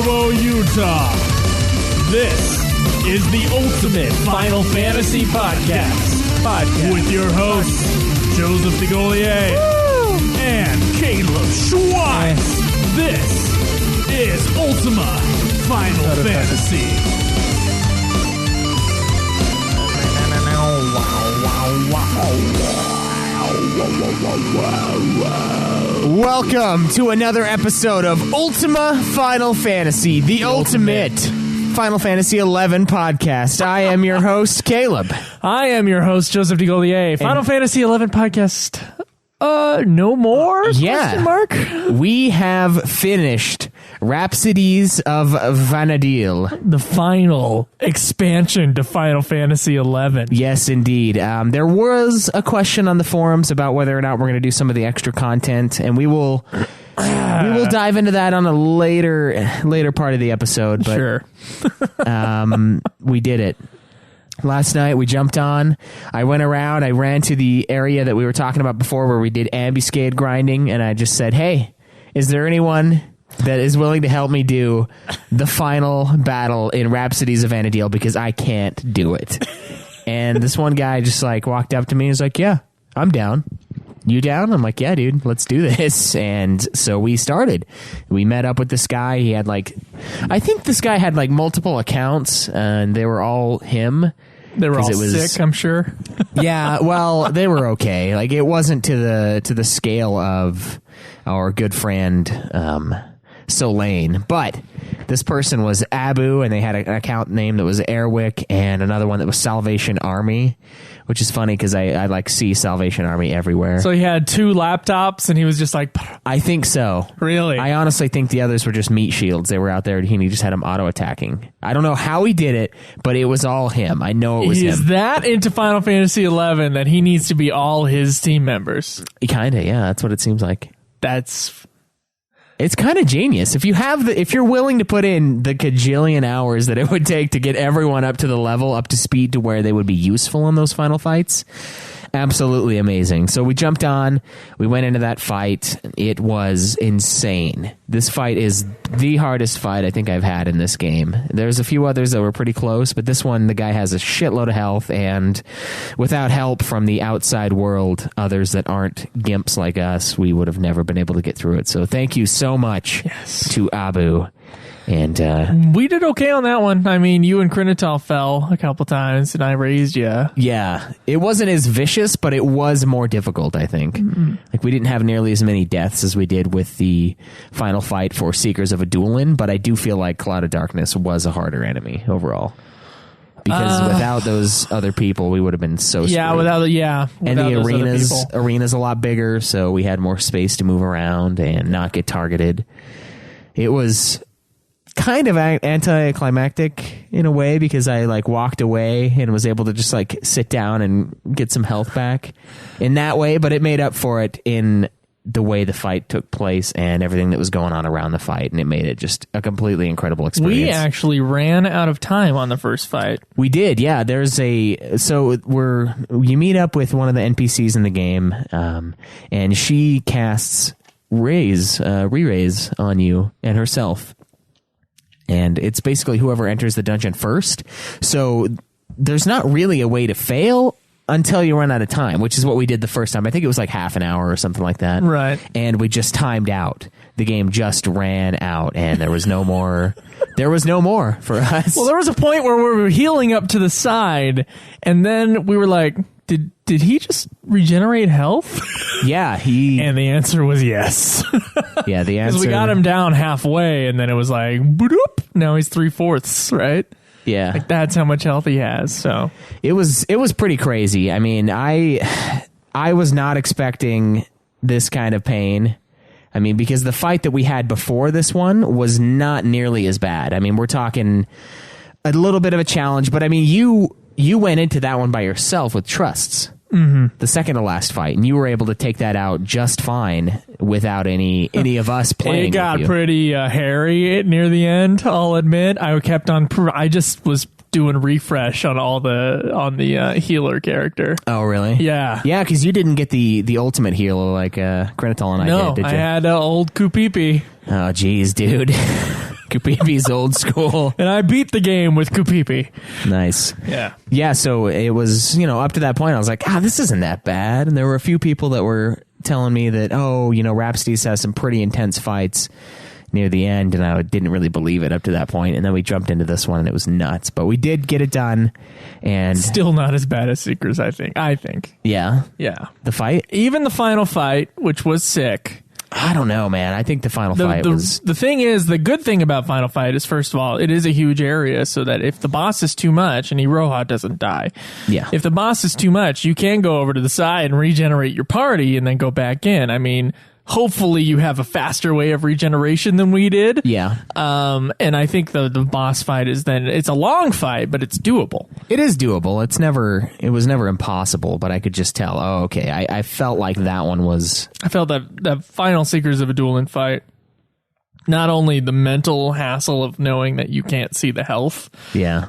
Provo, Utah. This is the ultimate Final Fantasy podcast. With your hosts, Joseph DeGolier and Caleb Schwartz. This is Ultima Final Fantasy. Welcome to another episode of Ultima Final Fantasy, the ultimate Final Fantasy XI podcast. I am your host, Caleb. I am your host, Joseph DeGolier. Final Fantasy XI podcast. No more? Yeah. Question mark? We have finished Rhapsodies of Vana'diel. The final expansion to Final Fantasy XI. Yes, indeed. There was a question on the forums about whether or not we're going to do some of the extra content, and we will dive into that on a later part of the episode. But, sure. We did it. Last night we jumped on. I went around. I ran to the area that we were talking about before where we did ambuscade grinding, and I just said, hey, is there anyone that is willing to help me do the final battle in Rhapsodies of Vana'diel, because I can't do it. And this one guy just like walked up to me and was like, yeah, I'm down. You down? I'm like, yeah, dude, let's do this. And so we started. We met up with this guy. He had I think this guy had multiple accounts, and they were all him. They were all sick, I'm sure. Yeah, well, they were okay. It wasn't to the scale of our good friend Solane, but this person was Abu, and they had an account name that was Airwick, and another one that was Salvation Army, which is funny because I see Salvation Army everywhere. So he had two laptops, and he was just like... I think so. Really? I honestly think the others were just meat shields. They were out there, and he just had them auto-attacking. I don't know how he did it, but it was all him. I know it was him. He's that into Final Fantasy XI that he needs to be all his team members. Kind of, yeah. That's what it seems like. It's kind of genius. If you're willing to put in the cajillion hours that it would take to get everyone up to the level, up to speed to where they would be useful in those final fights, absolutely amazing. So we jumped on, we went into that fight. It was insane. This fight is the hardest fight I think I've had in this game. There's a few others that were pretty close, but this one, the guy has a shitload of health, and without help from the outside world, others that aren't gimps like us, we would have never been able to get through it. So thank you so much to Abu. And we did okay on that one. I mean, you and Krinital fell a couple times, and I raised you. Yeah, it wasn't as vicious, but it was more difficult, I think. Mm-hmm. We didn't have nearly as many deaths as we did with the final fight for Seekers of Adulin, but I do feel like Cloud of Darkness was a harder enemy overall. Because without those other people, we would have been so screwed. Yeah, without and the arena's a lot bigger, so we had more space to move around and not get targeted. It was kind of anticlimactic in a way, because I walked away and was able to just sit down and get some health back in that way, but it made up for it in the way the fight took place and everything that was going on around the fight, and it made it just a completely incredible experience. We actually ran out of time on the first fight. We did, yeah. You meet up with one of the NPCs in the game, and she casts re-raise on you and herself. And it's basically whoever enters the dungeon first. So there's not really a way to fail until you run out of time, which is what we did the first time. I think it was half an hour or something like that. Right. And we just timed out. The game just ran out, and there was no more. There was no more for us. Well, there was a point where we were healing up to the side, and then we were like, did he just regenerate health? Yeah, and the answer was yes. Yeah, the answer. Because we got him down halfway, and then it was like, boop, now he's 3/4, right? Yeah, that's how much health he has. So it was pretty crazy. I mean, I was not expecting this kind of pain. I mean, because the fight that we had before this one was not nearly as bad. I mean, we're talking a little bit of a challenge, but I mean, you went into that one by yourself with trusts. Mm-hmm. The second to last fight, and you were able to take that out just fine without any of us playing. It got pretty hairy near the end, I'll admit. I just was doing refresh on the healer character. Oh, really? Yeah. Yeah, because you didn't get the ultimate healer like Krinital and I did you? I had old Kupipi. Oh, geez, dude. Kupipi's old school. And I beat the game with Kupipi. Nice. Yeah. Yeah, so it was, up to that point, I was like, this isn't that bad. And there were a few people that were telling me that, Rhapsodies has some pretty intense fights near the end, and I didn't really believe it up to that point. And then we jumped into this one, and it was nuts. But we did get it done, and still not as bad as Seekers, I think. Yeah? Yeah. The fight? Even the final fight, which was sick. I don't know, man. I think the final fight was... The thing is, the good thing about Final Fight is, first of all, it is a huge area, so that if the boss is too much, and Iroha doesn't die, if the boss is too much, you can go over to the side and regenerate your party and then go back in. I mean, hopefully you have a faster way of regeneration than we did. Yeah. And I think the boss fight is then, it's a long fight, but it's doable. It is doable. It was never impossible, but I could just tell, I felt like that one was... I felt that final Seekers of Vana'diel fight, not only the mental hassle of knowing that you can't see the health,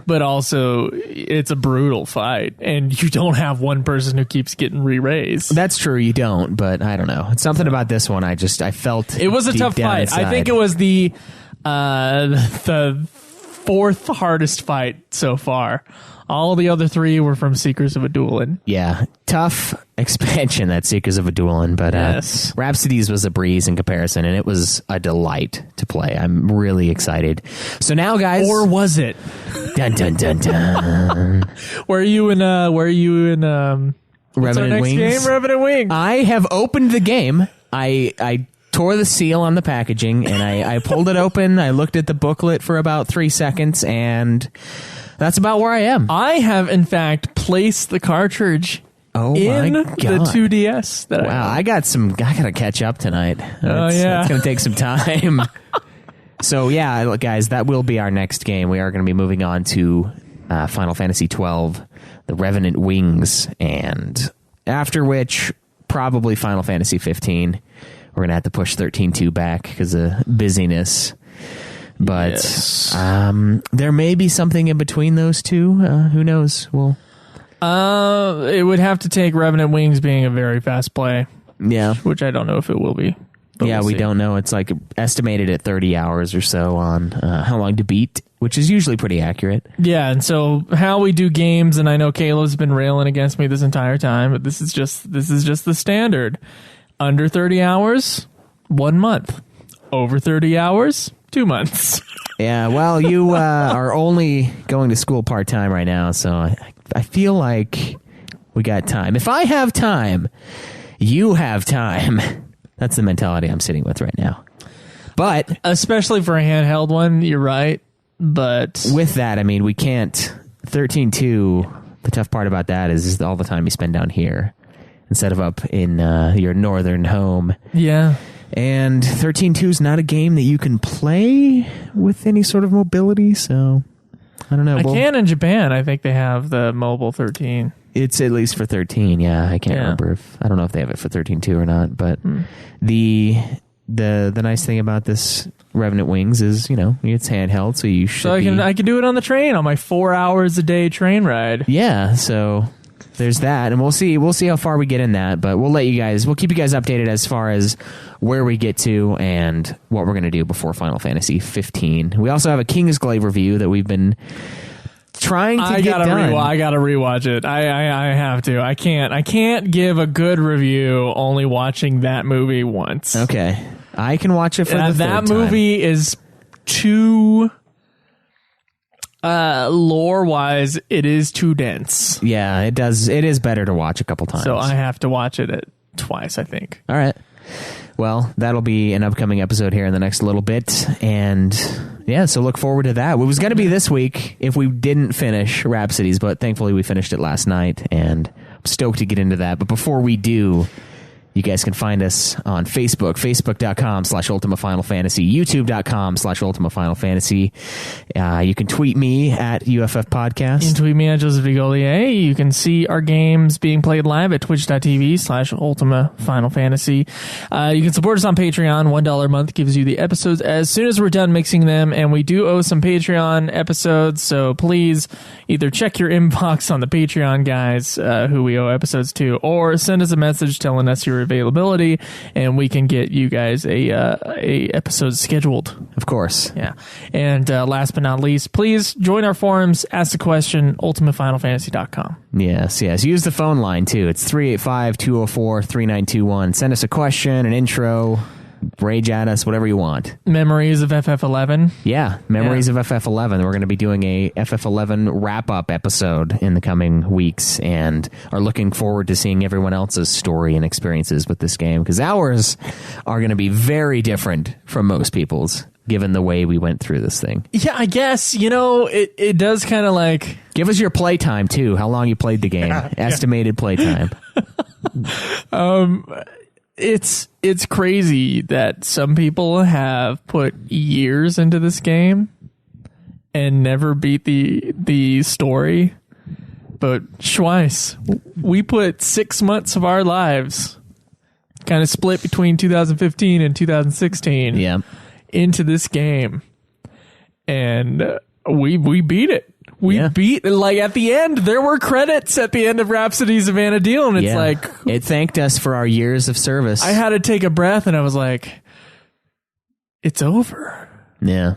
but also it's a brutal fight, and you don't have one person who keeps getting re-raised. That's true, you don't, but I don't know. It's something about this one I felt it was a tough fight. Inside. I think it was the fourth hardest fight so far. All the other three were from Seekers of Vana'diel. Yeah, tough expansion, that Seekers of Vana'diel, but yes. Rhapsodies was a breeze in comparison, and it was a delight to play. I'm really excited. So now, guys, or was it? Dun dun dun dun. Where are you in? What's our next Wings? game? Revenant Wings. I have opened the game. I tore the seal on the packaging, and I pulled it open. I looked at the booklet for about 3 seconds, and that's about where I am. I have, in fact, placed the cartridge in the 2DS. I got to catch up tonight. It's going to take some time. So, yeah, guys, that will be our next game. We are going to be moving on to Final Fantasy XII, The Revenant Wings, and after which, probably Final Fantasy 15. We're going to have to push 13.2 back because of busyness. But there may be something in between those two. Who knows? It would have to take Revenant Wings being a very fast play. Yeah. Which I don't know if it will be. Yeah, we don't know. It's like estimated at 30 hours or so on how long to beat, which is usually pretty accurate. Yeah, and so how we do games, and I know Caleb's been railing against me this entire time, but this is just the standard. Under 30 hours, 1 month. Over 30 hours, 2 months. Yeah, well, you are only going to school part-time right now, so I feel like we got time. If I have time, you have time. That's the mentality I'm sitting with right now. But especially for a handheld one, you're right. But with that, I mean, we can't... 13.2, the tough part about that is all the time you spend down here instead of up in your northern home. Yeah. And 13.2 is not a game that you can play with any sort of mobility, so I don't know. I can in Japan. I think they have the mobile 13. It's at least for 13, yeah. I can't remember I don't know if they have it for 13.2 or not, but the nice thing about this Revenant Wings is, it's handheld, so you should I can do it on the train on my 4 hours a day train ride. Yeah, so there's that, and we'll see how far we get in that, but we'll keep you guys updated as far as where we get to and what we're going to do before Final Fantasy 15. We also have a Kingsglaive review that we've been trying to get done. I gotta rewatch it. I have to. I can't give a good review only watching that movie once. Okay, I can watch it for the third time. That movie is too lore wise. It is too dense. Yeah, it does. It is better to watch a couple times. So I have to watch it twice, I think. All right. Well, that'll be an upcoming episode here in the next little bit. And yeah, so look forward to that. It was going to be this week if we didn't finish Rhapsodies, but thankfully we finished it last night, and I'm stoked to get into that. But before we do, you guys can find us on Facebook, facebook.com/Ultima Final Fantasy, youtube.com/Ultima Final Fantasy. You can tweet me at UFF Podcast. You can tweet me at Joseph Vigolier. You can see our games being played live at twitch.tv/Ultima Final Fantasy. You can support us on Patreon. $1 a month gives you the episodes as soon as we're done mixing them, and we do owe some Patreon episodes, so please either check your inbox on the Patreon guys who we owe episodes to, or send us a message telling us you're availability, and we can get you guys a episode scheduled. Of course. Yeah. And last but not least, please join our forums, ask a question, ultimatefinalfantasy.com. Yes. Use the phone line, too. It's 385-204-3921. Send us a question, an intro, rage at us, whatever you want. Memories of FF11. Yeah, Memories of FF11. We're going to be doing a FF11 wrap-up episode in the coming weeks and are looking forward to seeing everyone else's story and experiences with this game, because ours are going to be very different from most people's, given the way we went through this thing. Yeah, I guess, it does kind of like... Give us your playtime, too, how long you played the game. Estimated playtime. It's crazy that some people have put years into this game and never beat the story. But Schweiss, we put 6 months of our lives, kind of split between 2015 and 2016, into this game, and we beat it. We beat, like, at the end, there were credits at the end of Rhapsodies of Vana'diel, and it's like... It thanked us for our years of service. I had to take a breath, and I was like, it's over. Yeah.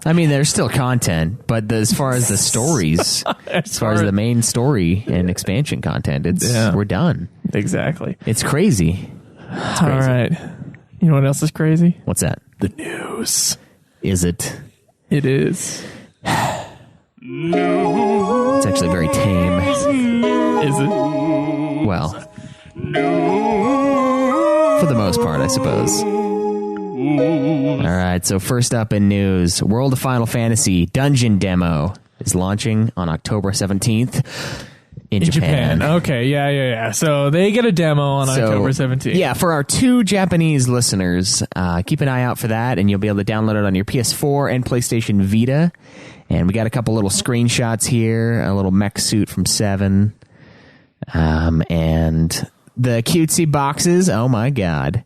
I mean, there's still content, but as far as the stories, as far as the main story and expansion content, we're done. Exactly. It's crazy. It's crazy. All right. You know what else is crazy? What's that? The news. Is it? It is. It's actually very tame. Is it? Well, for the most part, I suppose. All right, so first up in news, World of Final Fantasy Dungeon Demo is launching on October 17th in Japan. Okay, yeah. So they get a demo on October 17th. Yeah, for our 2 Japanese listeners, keep an eye out for that, and you'll be able to download it on your PS4 and PlayStation Vita. And we got a couple little screenshots here, a little mech suit from 7, and the cutesy boxes. Oh my god.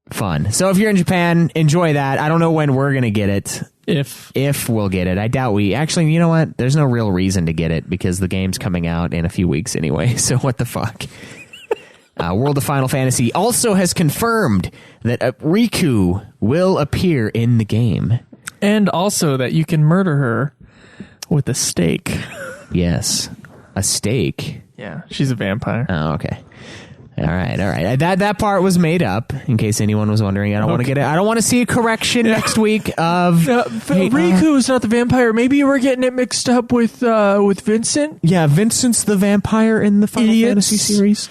Fun. So if you're in Japan, enjoy that. I don't know when we're going to get it. If we'll get it. I doubt we... Actually, you know what? There's no real reason to get it because the game's coming out in a few weeks anyway. So what the fuck? World of Final Fantasy also has confirmed that Riku will appear in the game. And also that you can murder her with a stake. Yes. A stake? Yeah, she's a vampire. Oh, okay. All right. That part was made up, in case anyone was wondering. I don't want to get it. I don't want to see a correction next week of Riku is not the vampire. Maybe you were getting it mixed up with Vincent. Yeah, Vincent's the vampire in the Final Fantasy series.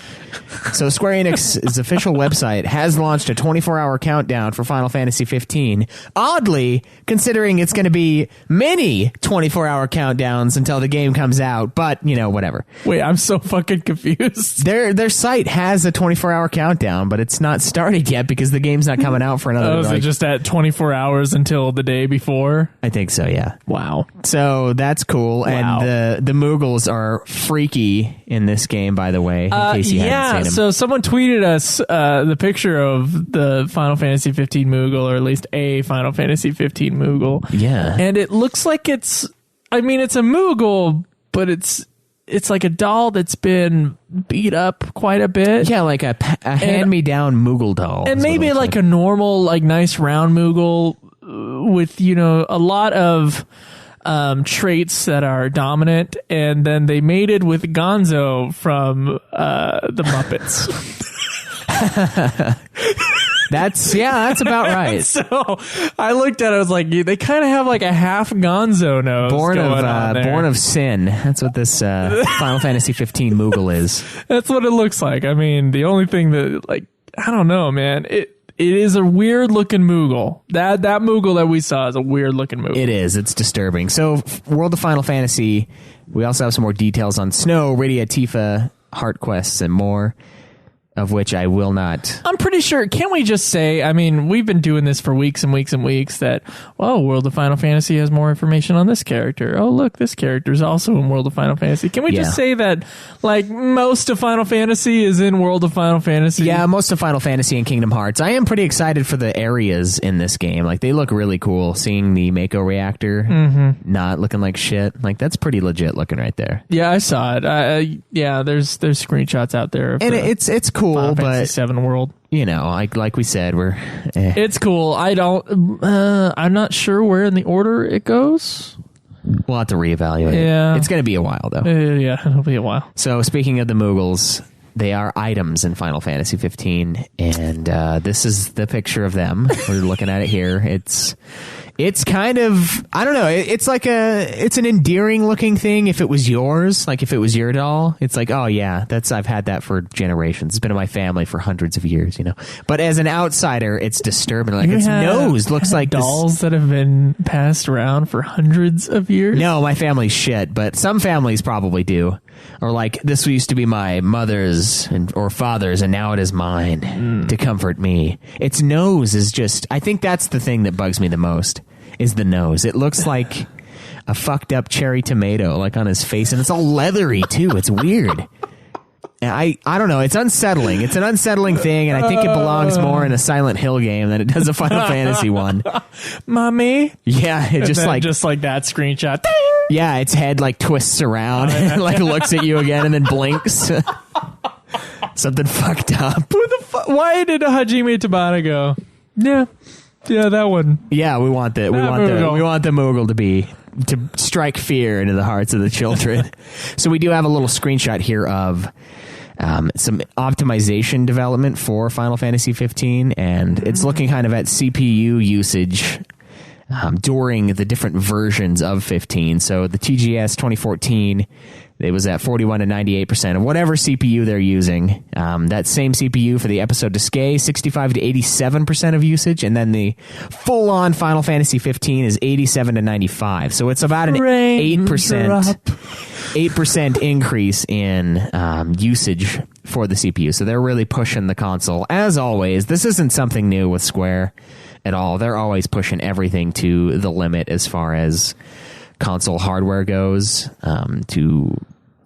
So Square Enix's official website has launched a 24-hour countdown for Final Fantasy 15. Oddly, considering it's going to be many 24-hour countdowns until the game comes out, but whatever. Wait, I'm so fucking confused. Their site has a 24-hour countdown, but it's not started yet because the game's not coming out for another. Is it just at 24 hours until the day before? I think so. Yeah. Wow. So that's cool. Wow. And the Moogles are freaky in this game, by the way. In case you haven't seen them. So someone tweeted us the picture of the Final Fantasy 15 Moogle, or at least a Final Fantasy 15 Moogle. Yeah. And it looks like it's a Moogle, but it's like a doll that's been beat up quite a bit. Yeah, like a hand-me-down Moogle doll. And maybe like a normal, like nice round Moogle with, a lot of traits that are dominant, and then they mated with Gonzo from the Muppets. That's about right. So I looked at it, I was like, they kind of have like a half Gonzo nose. Born of sin. That's what this Final Fantasy 15 Moogle is. That's what it looks like. I mean, the only thing that, like, I don't know, man. It is a weird looking Moogle. That Moogle that we saw is a weird looking Moogle. It is. It's disturbing. So World of Final Fantasy, we also have some more details on Snow, Radia, Tifa, Heart Quests, and more. of which I will not. I'm pretty sure. Can't we just say, I mean, we've been doing this for weeks and weeks and weeks that, oh, World of Final Fantasy has more information on this character. Oh, look, this character is also in World of Final Fantasy. Can we just say that, like, most of Final Fantasy is in World of Final Fantasy? Yeah, most of Final Fantasy and Kingdom Hearts. I am pretty excited for the areas in this game. Like, they look really cool. Seeing the Mako reactor not looking like shit. Like, that's pretty legit looking right there. Yeah, I saw it. Yeah, there's screenshots out there. And it's cool. Final but Fantasy 7 world, you know, like we said, we're it's cool. I'm not sure where in the order it goes. We'll have to reevaluate. Yeah, it's going to be a while though. Yeah, it'll be a while. So speaking of the Moogles, they are items in Final Fantasy 15, and this is the picture of them. We're looking at it here. It's kind of, I don't know, it's an endearing looking thing if it was yours, like if it was your doll. It's like, oh yeah, I've had that for generations. It's been in my family for hundreds of years, you know. But as an outsider, it's disturbing. Like, its nose looks like dolls that have been passed around for hundreds of years. No, my family's shit, but some families probably do. Or like, this used to be my mother's or father's, and now it is mine to comfort me. Its nose is just, I think that's the thing that bugs me the most, is the nose. It looks like a fucked up cherry tomato, like on his face, and it's all leathery too. It's weird. And I don't know. It's unsettling. It's an unsettling thing, and I think it belongs more in a Silent Hill game than it does a Final Fantasy one. Mommy? Yeah, it just like that screenshot. Yeah, its head like twists around and like looks at you again and then blinks. Something fucked up. Why did Hajime Tabata go? Yeah, that one. Yeah, we want that. We want the Moogle to strike fear into the hearts of the children. So we do have a little screenshot here of some optimization development for Final Fantasy 15, and it's looking kind of at CPU usage during the different versions of 15. So the TGS 2014, it was at 41 to 98% of whatever CPU they're using. That same CPU for the episode Disgaea, 65 to 87% of usage, and then the full-on Final Fantasy 15 is 87 to 95. So it's about an 8% increase in usage for the CPU. So they're really pushing the console. As always, this isn't something new with Square at all. They're always pushing everything to the limit as far as console hardware goes, to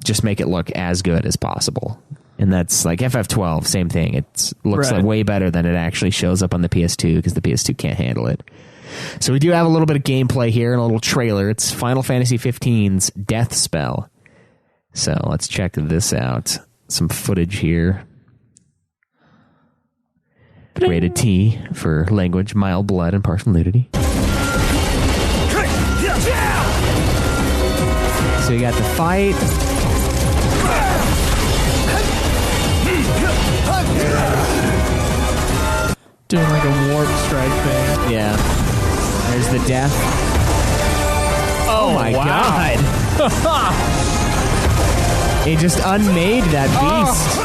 just make it look as good as possible. And that's like FF12, same thing. It looks like way better than it actually shows up on the PS2 because the PS2 can't handle it. So we do have a little bit of gameplay here and a little trailer. It's Final Fantasy 15's Death Spell. So let's check this out. Some footage here. Rated T for language, mild blood, and partial nudity. So you got the fight. Doing like a warp strike thing. Yeah. There's the death. Oh my god. It just unmade that beast.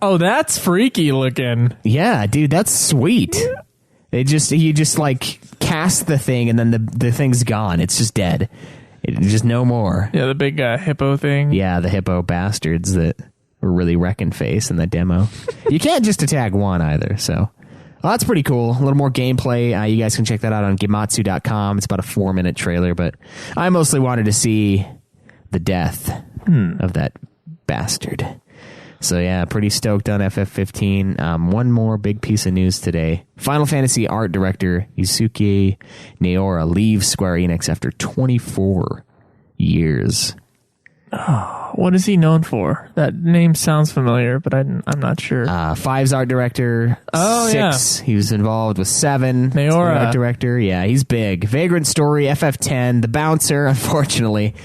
Oh, that's freaky looking. Yeah, dude, that's sweet. You just like cast the thing and then the thing's gone. It's just dead. It's just no more. Yeah, the big hippo thing. Yeah, the hippo bastards that were really wrecking face in that demo. You can't just attack one either, so. Well, that's pretty cool. A little more gameplay. You guys can check that out on Gematsu.com. It's about a 4-minute trailer, but I mostly wanted to see the death of that bastard. So yeah, pretty stoked on FF15. One more big piece of news today. Final Fantasy art director Yusuke Naora leaves Square Enix after 24 years. Oh, what is he known for? That name sounds familiar, but I'm not sure. 5's art director. 6, he was involved with 7. Naora. Art director. Yeah, he's big. Vagrant Story, FF10, The Bouncer, unfortunately.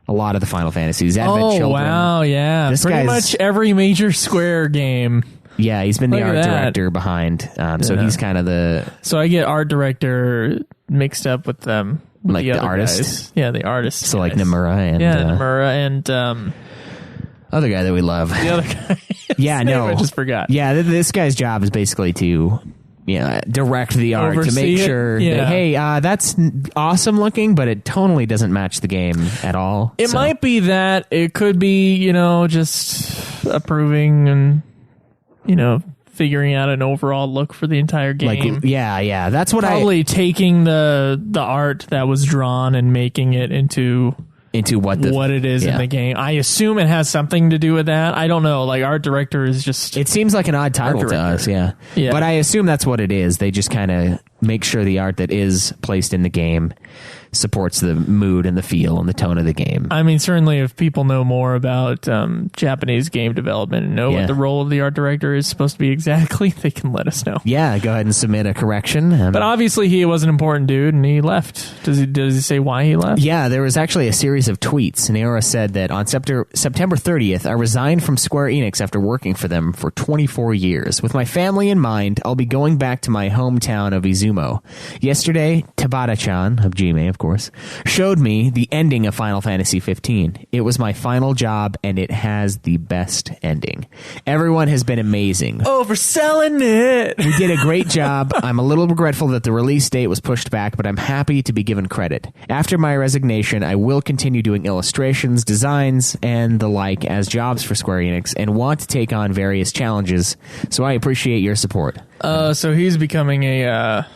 A lot of the Final Fantasies. Advent Children. Wow, yeah. Pretty much every major Square game. Yeah, he's been the art director behind. So he's kind of the... So I get art director mixed up with them. With like the artist? Guys. Yeah, the artist. So like Nomura and... Yeah, Nomura and... other guy that we love. The other guy. Yeah, no. I just forgot. Yeah, this guy's job is basically to direct the art to make sure that, hey, that's awesome looking, but it totally doesn't match the game at all. It might be that. It could be, just approving and, figuring out an overall look for the entire game. That's what probably taking the art that was drawn and making it into what it is in the game. I assume it has something to do with that. I don't know. Like, art director is just... It seems like an odd title to us, yeah. But I assume that's what it is. They just kind of make sure the art that is placed in the game supports the mood and the feel and the tone of the game. I mean, certainly if people know more about Japanese game development and know what the role of the art director is supposed to be exactly, they can let us know. Yeah, go ahead and submit a correction. But obviously he was an important dude and he left. Does he say why he left? Yeah, there was actually a series of tweets. Iroha said that on September 30th, I resigned from Square Enix after working for them for 24 years. With my family in mind, I'll be going back to my hometown of Izumo. Yesterday, Tabata-chan, of Jime, of course, showed me the ending of Final Fantasy 15. It was my final job, and it has the best ending. Everyone has been amazing. Overselling it! We did a great job. I'm a little regretful that the release date was pushed back, but I'm happy to be given credit. After my resignation, I will continue doing illustrations, designs, and the like as jobs for Square Enix, and want to take on various challenges, so I appreciate your support. So he's becoming a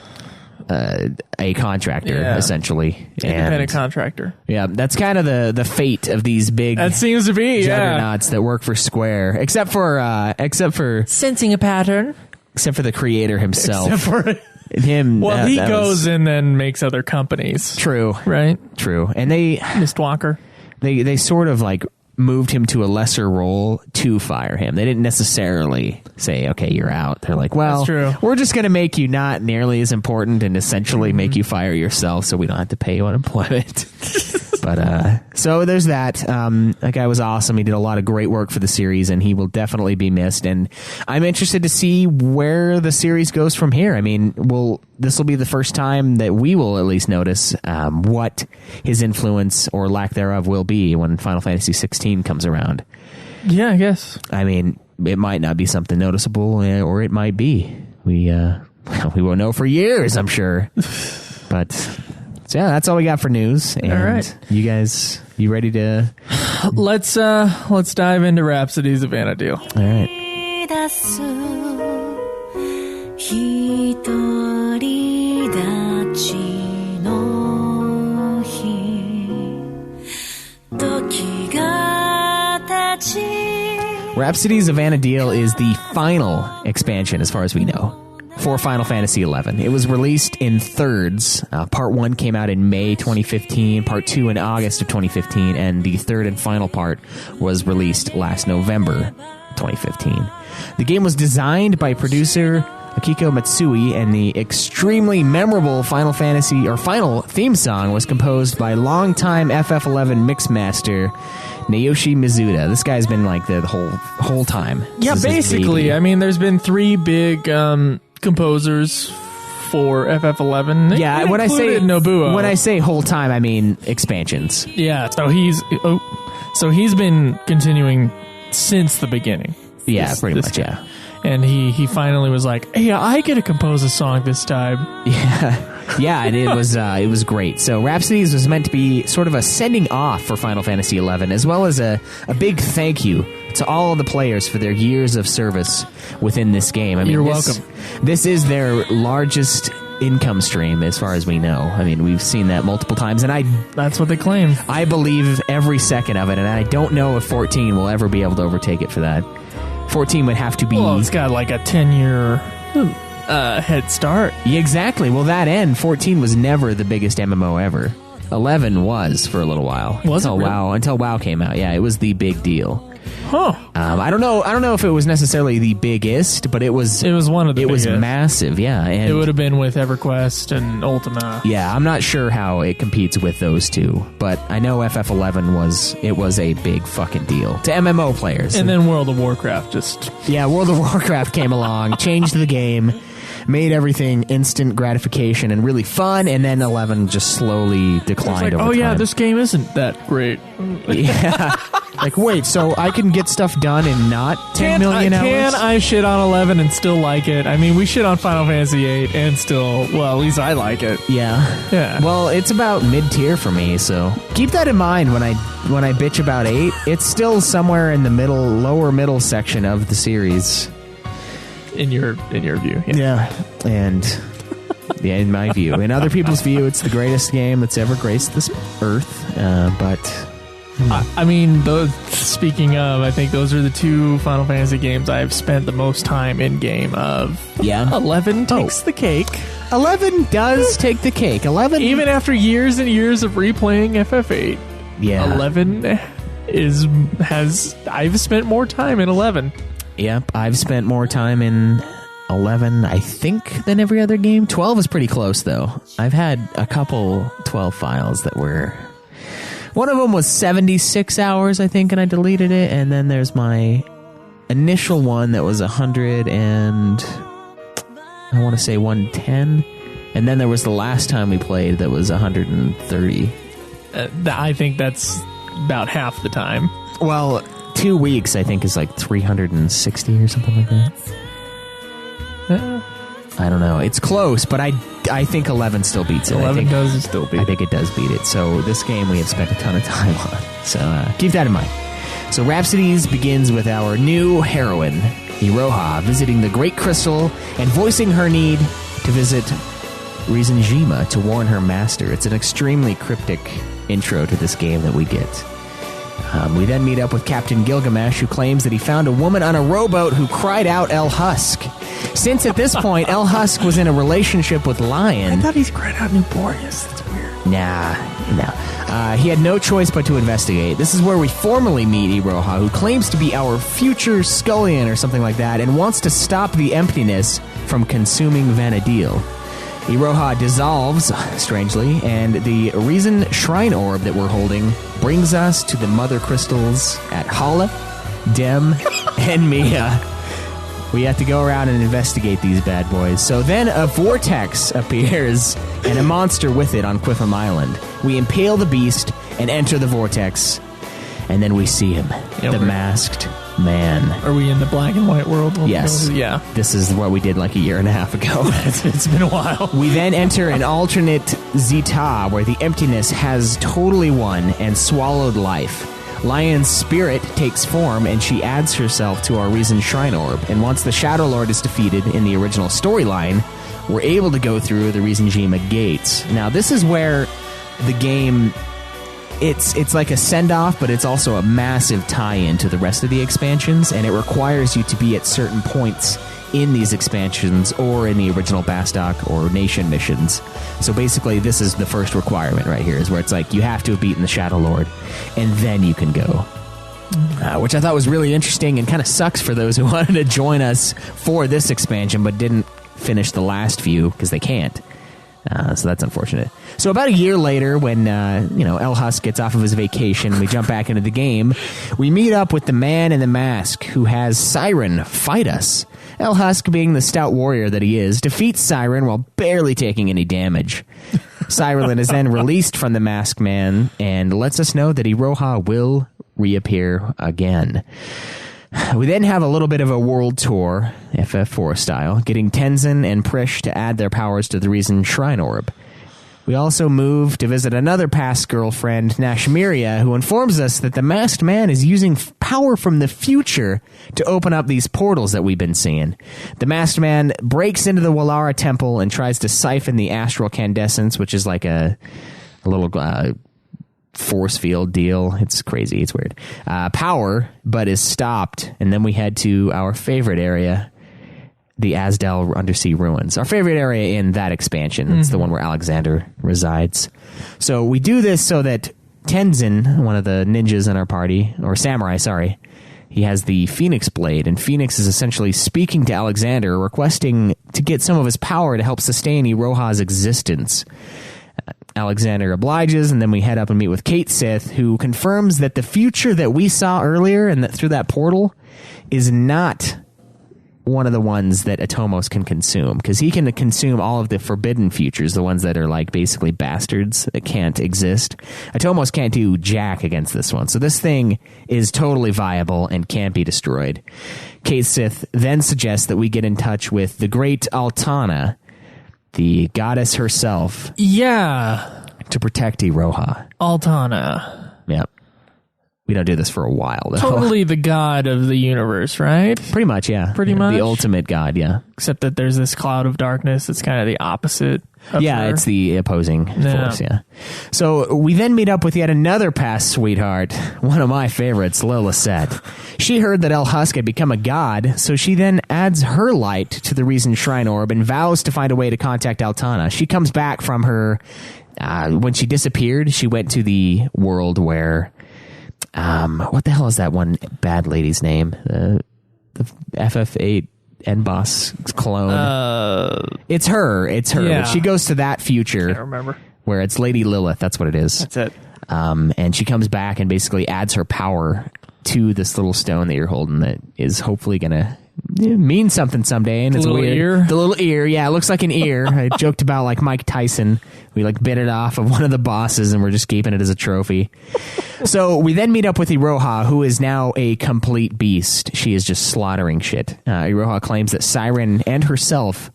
contractor, essentially. Independent contractor. Yeah, that's kind of the fate of these big that seems to be juggernauts that work for Square, except for sensing a pattern. Except for the creator himself. Except for him. Well, he goes and then makes other companies. True. Right? True. And Mistwalker. They sort of like moved him to a lesser role to fire him. They didn't necessarily say, okay, you're out. They're like, well, we're just going to make you not nearly as important and essentially make you fire yourself so we don't have to pay you unemployment. But so there's that. That guy was awesome. He did a lot of great work for the series, and he will definitely be missed. And I'm interested to see where the series goes from here. I mean, this will be the first time that we will at least notice what his influence or lack thereof will be when Final Fantasy 16 comes around. Yeah, I guess. I mean, it might not be something noticeable, or it might be. We won't know for years, I'm sure. But so yeah, that's all we got for news. And all right, you guys, you ready to? Let's dive into Rhapsodies of Vana'diel. All right. Rhapsodies of Vana'diel is the final expansion, as far as we know, for Final Fantasy XI. It was released in thirds. Part 1 came out in May 2015, Part 2 in August of 2015, and the third and final part was released last November 2015. The game was designed by producer Akihko Matsui, and the extremely memorable final theme song was composed by longtime FF11 mixmaster Naoshi Mizuta. This guy's been like the whole time. Yeah, basically. I mean, there's been 3 big composers for FF11. Yeah, when I say Nobuo. When I say whole time, I mean expansions. Yeah, so he's been continuing since the beginning. Yeah, pretty much. Yeah. And he finally was like, "Hey, I get to compose a song this time." Yeah, and it was great. So Rhapsodies was meant to be sort of a sending off for Final Fantasy XI, as well as a big thank you to all of the players for their years of service within this game. I mean, you're welcome. This is their largest income stream, as far as we know. I mean, we've seen that multiple times, and that's what they claim. I believe every second of it, and I don't know if 14 will ever be able to overtake it for that. 14 would have to be... Well, it's got like a 10-year head start. Yeah, exactly. Well, that end, 14 was never the biggest MMO ever. 11 was for a little while. Until WoW came out. Yeah, it was the big deal. Huh. I don't know if it was necessarily the biggest, but it was one of the biggest. It was massive, yeah. And it would have been with EverQuest and Ultima. Yeah, I'm not sure how it competes with those two, but I know FF11 was a big fucking deal to MMO players. And then World of Warcraft just... Yeah, World of Warcraft came along, changed the game, made everything instant gratification and really fun, and then 11 just slowly declined over time. This game isn't that great. Yeah. Like, wait, so I can get stuff done in not 10 million hours? Can I shit on 11 and still like it? I mean, we shit on Final Fantasy 8 and still, well, at least I like it. Yeah. Well, it's about mid-tier for me, so keep that in mind when I bitch about 8. It's still somewhere in the lower middle section of the series. In your view. Yeah. And yeah, in my view. In other people's view, it's the greatest game that's ever graced this earth, but... I mean, speaking of, I think those are the two Final Fantasy games I've spent the most time in game of. Yeah. 11 takes the cake. 11 does take the cake. 11, even after years and years of replaying FF8. Yeah. 11 I've spent more time in 11. Yep, I've spent more time in 11, I think, than every other game. 12 is pretty close, though. I've had a couple 12 files that were... One of them was 76 hours, I think, and I deleted it. And then there's my initial one that was 100 and... I want to say 110. And then there was the last time we played that was 130. I think that's about half the time. Well, 2 weeks, I think, is like 360 or something like that. I don't know. It's close, but I think 11 still beats it. 11 does still beat it. I think it does beat it. So this game we have spent a ton of time on. So keep that in mind. So Rhapsodies begins with our new heroine, Iroha, visiting the Great Crystal and voicing her need to visit Reisenjima to warn her master. It's an extremely cryptic intro to this game that we get. We then meet up with Captain Gilgamesh, who claims that he found a woman on a rowboat who cried out Elhusk. Since at this point, Elhusk was in a relationship with Lion. I thought he cried out Nuborius. That's weird. No. He had no choice but to investigate. This is where we formally meet Iroha, who claims to be our future scullion or something like that, and wants to stop the Emptiness from consuming Vana'diel. Iroha dissolves, strangely, and the Reisen Shrine orb that we're holding brings us to the mothercrystals at Holla, Dem, and Mia. We have to go around and investigate these bad boys. So then a vortex appears, and a monster with it on Quiffam Island. We impale the beast and enter the vortex, and then we see him, the masked man. Are we in the black and white world? Yes. Yeah. This is what we did like a year and a half ago. It's been a while. We then enter an alternate Zeta where the Emptiness has totally won and swallowed life. Lion's spirit takes form and she adds herself to our Reisen Shrine orb. And once the Shadow Lord is defeated in the original storyline, we're able to go through the Reisenjima gates. Now, this is where the game... It's like a send-off, but it's also a massive tie-in to the rest of the expansions, and it requires you to be at certain points in these expansions or in the original Bastok or Nation missions. So basically, this is the first requirement right here, is where it's like you have to have beaten the Shadow Lord, and then you can go. Which I thought was really interesting and kind of sucks for those who wanted to join us for this expansion but didn't finish the last few because they can't. So that's unfortunate. So about a year later, when Elhusk gets off of his vacation, we jump back into the game. We meet up with the man in the mask who has Siren fight us. Elhusk, being the stout warrior that he is, defeats Siren while barely taking any damage. Siren is then released from the masked man and lets us know that Iroha will reappear again. We then have a little bit of a world tour, FF4 style, getting Tenzin and Prish to add their powers to the Reisen Shrine orb. We also move to visit another past girlfriend, Nashmiria, who informs us that the masked man is using power from the future to open up these portals that we've been seeing. The masked man breaks into the Wallara temple and tries to siphon the astral candescence, which is like a little... force field deal. It's crazy. It's weird. Power, but is stopped. And then we head to our favorite area, the Asdal Undersea Ruins. Our favorite area in that expansion. It's the one where Alexander resides. So we do this so that Tenzin, one of the ninjas in our party, or samurai, sorry, he has the Phoenix Blade, and Phoenix is essentially speaking to Alexander, requesting to get some of his power to help sustain Iroha's existence. Alexander obliges, and then we head up and meet with Kate Sith, who confirms that the future that we saw earlier and that through that portal is not one of the ones that Atomos can consume, because he can consume all of the forbidden futures, the ones that are like basically bastards that can't exist. Atomos can't do jack against this one, so this thing is totally viable and can't be destroyed. Kate Sith then suggests that we get in touch with the great Altana, the goddess herself. Yeah. To protect Iroha. Altana. Yep. We don't do this for a while, though. Totally the god of the universe, right? Pretty much, yeah. Pretty much. The ultimate god, yeah. Except that there's this cloud of darkness that's kind of the opposite of her. It's the opposing force, yeah. So we then meet up with yet another past sweetheart, one of my favorites, Lilith. She heard that Elhusk had become a god, so she then adds her light to the Reisen Shrine orb and vows to find a way to contact Altana. She comes back from her... when she disappeared, she went to the world where... what the hell is that one bad lady's name? The FF8 end boss clone. It's her. Yeah. She goes to that future. I can't remember. Where it's Lady Lilith. That's what it is. That's it. And she comes back and basically adds her power to this little stone that you're holding that is hopefully going to mean something someday. And it's weird. Ear? The little ear. Yeah, it looks like an ear. I joked about like Mike Tyson. We like bit it off of one of the bosses and we're just keeping it as a trophy. So we then meet up with Iroha, who is now a complete beast. She is just slaughtering shit. Iroha claims that Siren and herself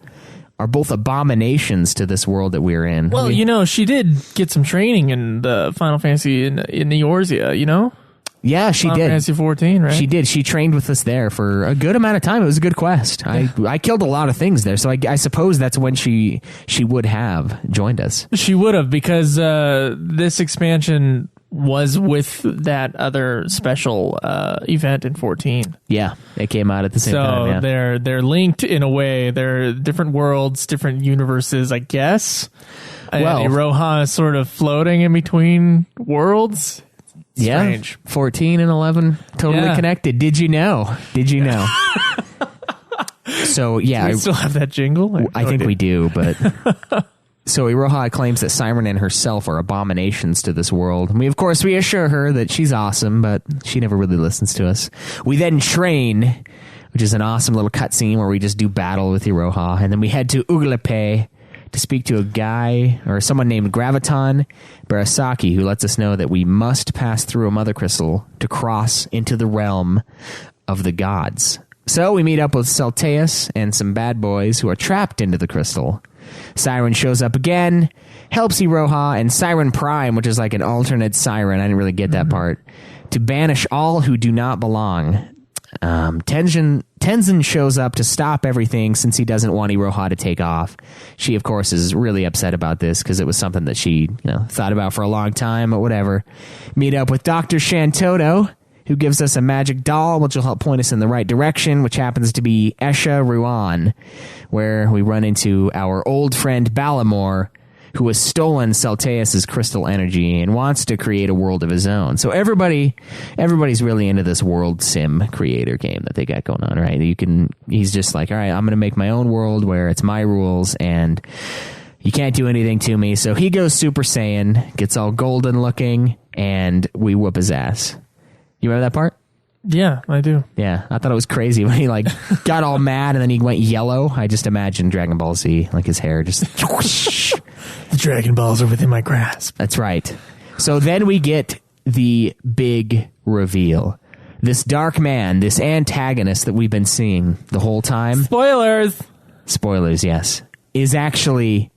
are both abominations to this world that we're in. Well, she did get some training in the Final Fantasy in Eorzea, you know? Yeah, she did. Final Fantasy 14, right? She did. She trained with us there for a good amount of time. It was a good quest. I killed a lot of things there, so I suppose that's when she would have joined us. She would have, because this expansion was with that other special event in 14. Yeah, it came out at the same time. So they're linked in a way. They're different worlds, different universes, I guess. And Iroha is sort of floating in between worlds. Strange. 14 and 11 totally connected. Did you know? So yeah, do we still have that jingle? I think we do, but so Iroha claims that Siren and herself are abominations to this world. And we of course reassure her that she's awesome, but she never really listens to us. We then train, which is an awesome little cutscene where we just do battle with Iroha, and then we head to Uglepe to speak to a guy or someone named Graviton Barasaki, who lets us know that we must pass through a mother crystal to cross into the realm of the gods. So we meet up with Salteus and some bad boys who are trapped into the crystal. Siren shows up again, helps Iroha and Siren Prime, which is like an alternate Siren, I didn't really get that part, to banish all who do not belong. Tenzin shows up to stop everything since he doesn't want Iroha to take off. She, of course, is really upset about this because it was something that she thought about for a long time, but whatever. Meet up with Dr. Shantoto, who gives us a magic doll, which will help point us in the right direction, which happens to be Esha Ruan, where we run into our old friend Balamor, who has stolen Salteus' crystal energy and wants to create a world of his own. So everybody's really into this world sim creator game that they got going on, right? He's just like, all right, I'm going to make my own world where it's my rules and you can't do anything to me. So he goes Super Saiyan, gets all golden looking, and we whoop his ass. You remember that part? Yeah, I do. Yeah, I thought it was crazy when he got all mad and then he went yellow. I just imagined Dragon Ball Z, like his hair just... The Dragon Balls are within my grasp. That's right. So then we get the big reveal. This dark man, this antagonist that we've been seeing the whole time... Spoilers, yes. Is actually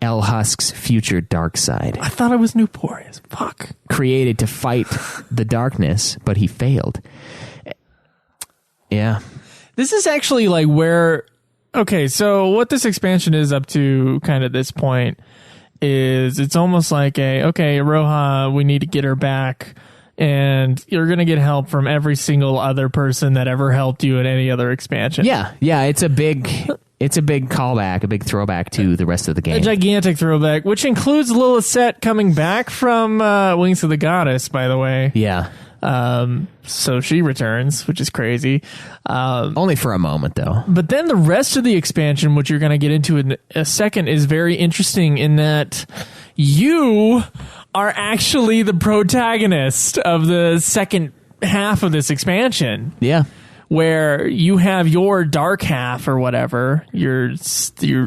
Elhusk's future dark side. I thought it was Nuporius. Fuck. Created to fight the darkness, but he failed. Yeah. This is actually like where... Okay, so what this expansion is up to kind of this point is it's almost like Iroha, we need to get her back, and you're going to get help from every single other person that ever helped you in any other expansion. Yeah, it's a big callback, a big throwback to the rest of the game. A gigantic throwback, which includes Lilith coming back from Wings of the Goddess, by the way. Yeah. So she returns, which is crazy. Only for a moment, though. But then the rest of the expansion, which you're going to get into in a second, is very interesting in that you are actually the protagonist of the second half of this expansion. Yeah. where you have your dark half or whatever, your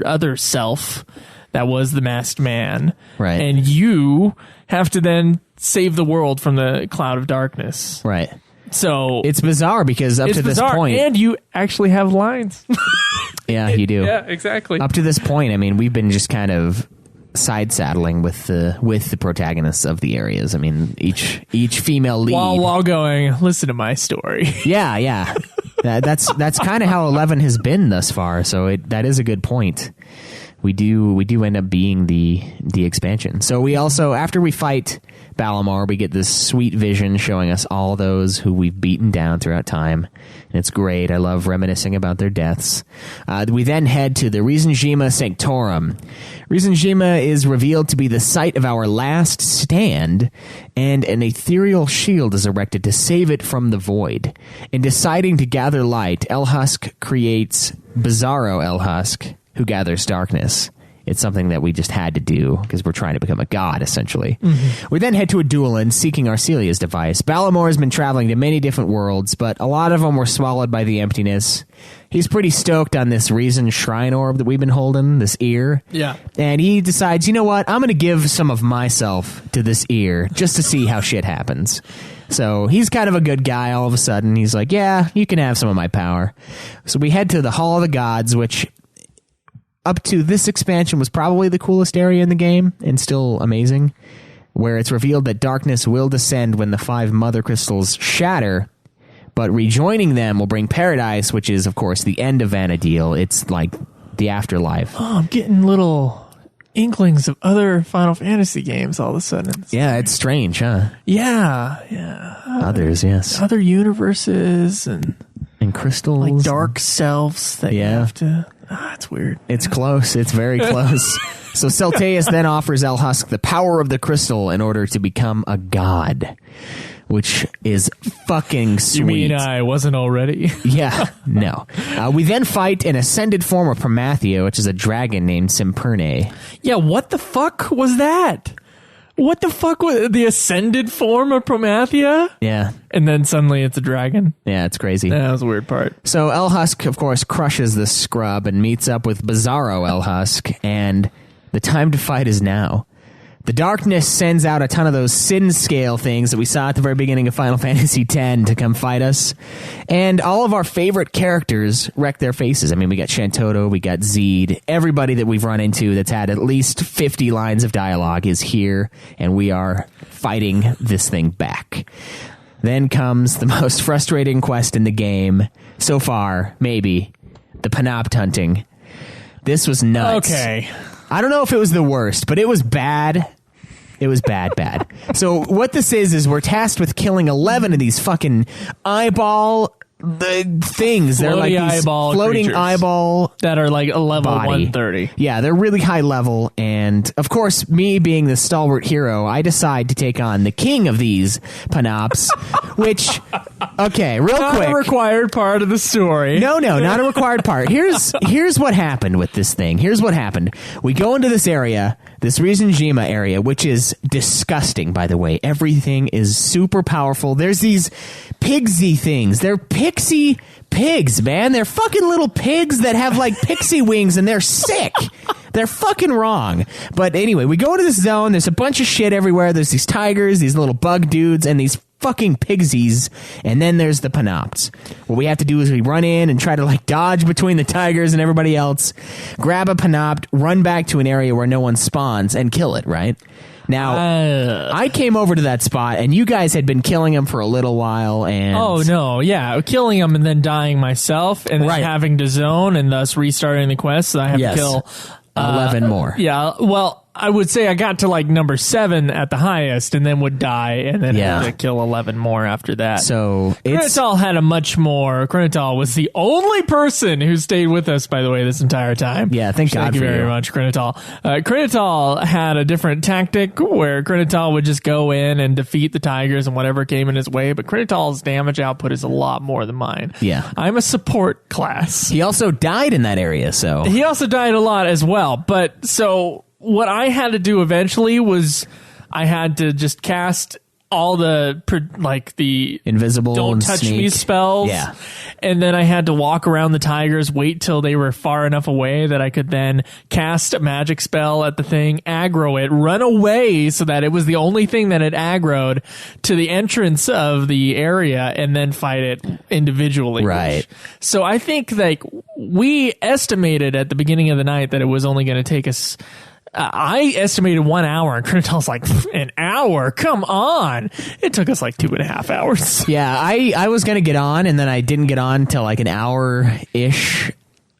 other self that was the masked man. Right. And you have to then save the world from the cloud of darkness. Right. So it's bizarre because up to this point, and you actually have lines. Yeah, you do. Yeah, exactly. Up to this point, I mean, we've been just kind of side saddling with the protagonists of the areas. I mean, each female lead while going, listen to my story. Yeah. That's kind of how 11 has been thus far. So that is a good point. We do end up being the expansion. So we also, after we fight Balamar, we get this sweet vision showing us all those who we've beaten down throughout time. And it's great. I love reminiscing about their deaths. We then head to the Reisenjima Sanctorum. Reisenjima is revealed to be the site of our last stand, and an ethereal shield is erected to save it from the void. In deciding to gather light, Elhusk creates Bizarro Elhusk, who gathers darkness. It's something that we just had to do because we're trying to become a god, essentially. Mm-hmm. We then head to a dueland seeking Arcelia's device. Balamor has been traveling to many different worlds, but a lot of them were swallowed by the emptiness. He's pretty stoked on this Reisen Shrine orb that we've been holding, this ear. Yeah. And he decides, you know what? I'm going to give some of myself to this ear just to see how shit happens. So he's kind of a good guy all of a sudden. He's like, yeah, you can have some of my power. So we head to the Hall of the Gods, which up to this expansion was probably the coolest area in the game and still amazing, where it's revealed that darkness will descend when the 5 mothercrystals shatter, but rejoining them will bring paradise, which is, of course, the end of Vana'diel. It's like the afterlife. Oh, I'm getting little inklings of other Final Fantasy games all of a sudden. Yeah, it's strange, huh? Yeah. Others, yes. Other universes and crystals. Like dark selves that you have to... it's weird. It's close. It's very close. So Celteus then offers Elhusk the power of the crystal in order to become a god, which is fucking sweet. You mean I wasn't already? Yeah, no. We then fight an ascended form of Promathia, which is a dragon named Simperne. Yeah, what the fuck was that? What the fuck was the ascended form of Promathia? Yeah. And then suddenly it's a dragon. Yeah, it's crazy. That was a weird part. So Elhusk, of course, crushes the scrub and meets up with Bizarro Elhusk, and the time to fight is now. The darkness sends out a ton of those sin scale things that we saw at the very beginning of Final Fantasy X to come fight us. And all of our favorite characters wreck their faces. I mean, we got Shantoto, we got Zeed. Everybody that we've run into that's had at least 50 lines of dialogue is here, and we are fighting this thing back. Then comes the most frustrating quest in the game so far, maybe, the Panopt hunting. This was nuts. Okay. I don't know if it was the worst, but it was bad. It was bad. So what this is we're tasked with killing 11 of these fucking eyeball things. They're like these floating eyeball that are like a level body. 130. Yeah, they're really high level. And of course, me being the stalwart hero, I decide to take on the king of these Panopts, which, okay, real quick. Not a required part of the story. No, not a required part. Here's what happened with this thing. Here's what happened. We go into this area, this Reisenjima area, which is disgusting, by the way. Everything is super powerful. There's these pigsy things. They're pixie pigs, man. They're fucking little pigs that have like pixie wings, and they're sick. They're fucking wrong. But anyway, we go to this zone. There's a bunch of shit everywhere. There's these tigers, these little bug dudes, and these fucking pigsies, and then there's the Panopts. What we have to do is we run in and try to like dodge between the tigers and everybody else, grab a Panopt, run back to an area where no one spawns, and kill it, right? Now, I came over to that spot, and you guys had been killing them for a little while, and... Oh, no, yeah. Killing them and then dying myself, and then having to zone, and thus restarting the quest, so I have to kill... 11 more. Yeah, well, I would say I got to like number 7 at the highest, and then would die, and then had to kill 11 more after that. So Krinital had a much more. Krinital was the only person who stayed with us, by the way, this entire time. Yeah, thank God for you. Very much, Krinital. Krinital had a different tactic where Krinital would just go in and defeat the tigers and whatever came in his way, but Krinital's damage output is a lot more than mine. Yeah. I'm a support class. He also died in that area, so... He also died a lot as well, but so... What I had to do eventually was I had to just cast all the invisible, don't touch me spells. Yeah. And then I had to walk around the tigers, wait till they were far enough away that I could then cast a magic spell at the thing, aggro it, run away so that it was the only thing that had aggroed to the entrance of the area, and then fight it individually. Right. So I think we estimated at the beginning of the night that it was only going to take us. I estimated 1 hour, and Krennital's like, an hour? Come on. It took us like 2.5 hours. Yeah, I was going to get on, and then I didn't get on till like an hour-ish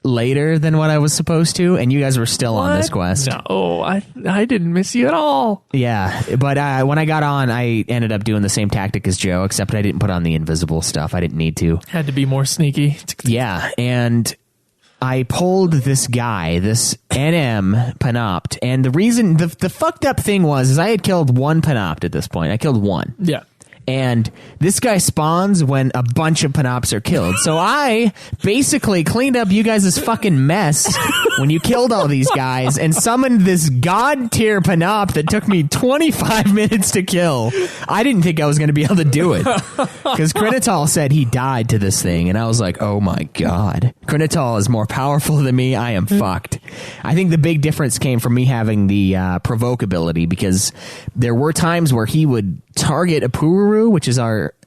later than what I was supposed to, and you guys were still on this quest. No, I didn't miss you at all. Yeah, but when I got on, I ended up doing the same tactic as Joe, except I didn't put on the invisible stuff. I didn't need to. Had to be more sneaky. Yeah, and I pulled this guy, this NM Panopt, and the reason, the fucked up thing was I had killed one Panopt at this point. I killed one. Yeah. And this guy spawns when a bunch of Panopts are killed. So I basically cleaned up you guys' fucking mess when you killed all these guys and summoned this god tier Panopt that took me 25 minutes to kill. I didn't think I was going to be able to do it. Because Krennital said he died to this thing. And I was like, oh my god. Krennital is more powerful than me. I am fucked. I think the big difference came from me having the provoke ability, because there were times where he would target a Pururu, which is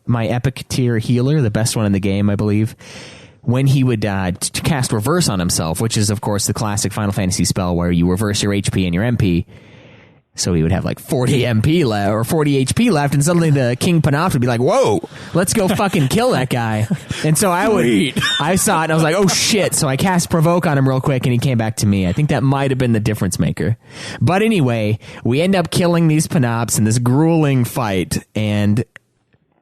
my epic tier healer, the best one in the game, I believe, when he would cast reverse on himself, which is, of course, the classic Final Fantasy spell where you reverse your HP and your MP. So he would have like 40 MP left or 40 HP left, and suddenly the King Panopt would be like, whoa, let's go fucking kill that guy. And so I saw it and I was like, oh shit. So I cast provoke on him real quick and he came back to me. I think that might have been the difference maker. But anyway, we end up killing these Panopts in this grueling fight, and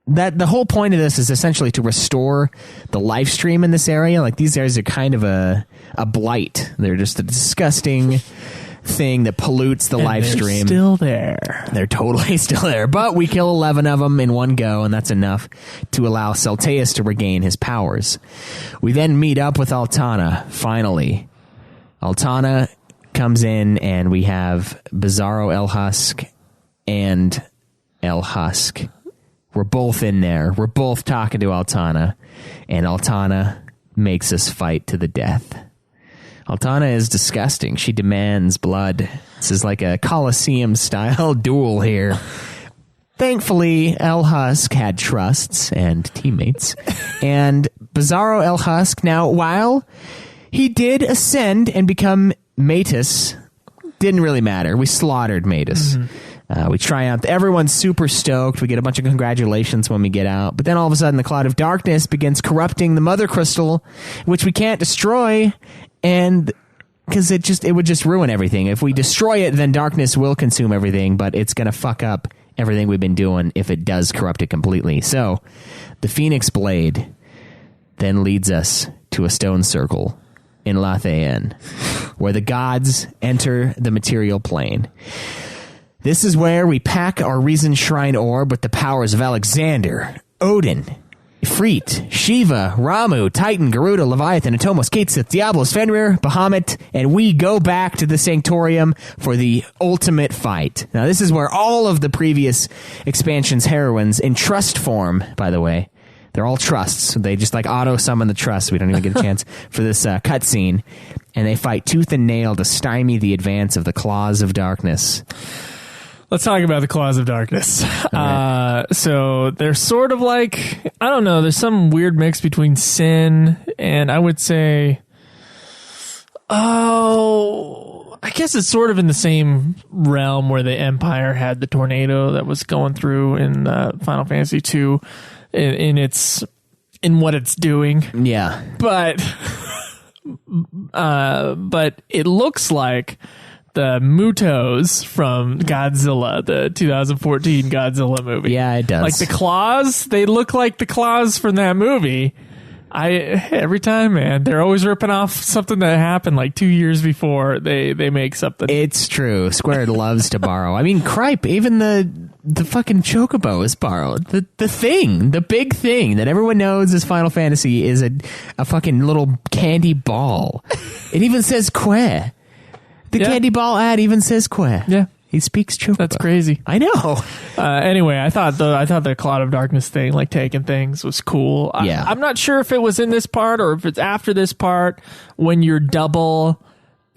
that the whole point of this is essentially to restore the life stream in this area. Like, these areas are kind of a blight. They're just a disgusting thing that pollutes the live stream. Still there. They're totally still there. But we kill 11 of them in one go, and that's enough to allow Celteus to regain his powers. We then meet up with Altana, finally. Altana comes in, and we have Bizarro Elhusk and Elhusk. We're both in there. We're both talking to Altana, and Altana makes us fight to the death. Altana is disgusting. She demands blood. This is like a Colosseum-style duel here. Thankfully, Elhusk had trusts and teammates. And Bizarro Elhusk, now, while he did ascend and become Matus, didn't really matter. We slaughtered Matus. Mm-hmm. We triumphed. Everyone's super stoked. We get a bunch of congratulations when we get out. But then all of a sudden, the Cloud of Darkness begins corrupting the Mother Crystal, which we can't destroy. And because it would just ruin everything. If we destroy it, then darkness will consume everything, but it's going to fuck up everything we've been doing if it does corrupt it completely. So the Phoenix Blade then leads us to a stone circle in Lathaen, where the gods enter the material plane. This is where we pack our Reisen Shrine orb with the powers of Alexander, Odin, Ifrit, Shiva, Ramu, Titan, Garuda, Leviathan, Atomos, Kate-Sith, Diablos, Fenrir, Bahamut, and we go back to the Sanctorium for the ultimate fight. Now, this is where all of the previous expansion's heroines, in trust form, by the way, they're all trusts. They just like auto-summon the trust. We don't even get a chance for this cutscene. And they fight tooth and nail to stymie the advance of the Claws of Darkness. Let's talk about the Claws of Darkness. Right. So they're sort of like, I don't know, there's some weird mix between Sin and I would say, I guess it's sort of in the same realm where the Empire had the tornado that was going through in Final Fantasy II in what it's doing. Yeah. But it looks like the Mutos from Godzilla, the 2014 Godzilla movie. Yeah, it does. Like the claws, they look like the claws from that movie. Every time, man, they're always ripping off something that happened like 2 years before they make something. It's true. Square loves to borrow. I mean, cripe, even the fucking Chocobo is borrowed. The big thing that everyone knows is Final Fantasy is a fucking little candy ball. It even says Que. The candy ball ad even says Que. Yeah. He speaks Chocobo. That's crazy. I know. Anyway, I thought the Cloud of Darkness thing, like taking things, was cool. I'm not sure if it was in this part or if it's after this part when your double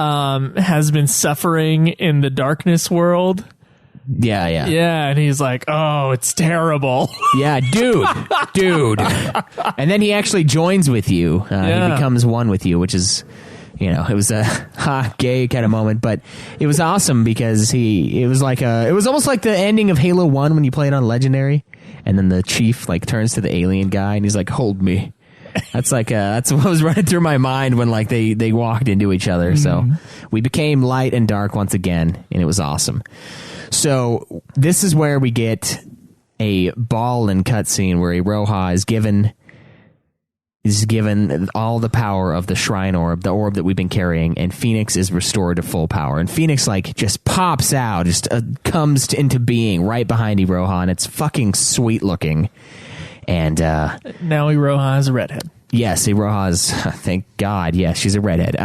has been suffering in the darkness world. Yeah, and he's like, oh, it's terrible. Yeah, dude. And then he actually joins with you. He becomes one with you, which is, it was a gay kind of moment, but it was awesome because it was almost like the ending of Halo 1 when you played on Legendary, and then the chief like turns to the alien guy and he's like, hold me. That's what was running through my mind when like they walked into each other. So we became light and dark once again, and it was awesome. So this is where we get a ball and cutscene where Iroha is given all the power of the shrine orb, the orb that we've been carrying, and Phoenix is restored to full power. And Phoenix like just pops out, just comes into being right behind Iroha, and it's fucking sweet looking. And now Iroha is a redhead. Yes, Iroha is, thank God, yes, she's a redhead.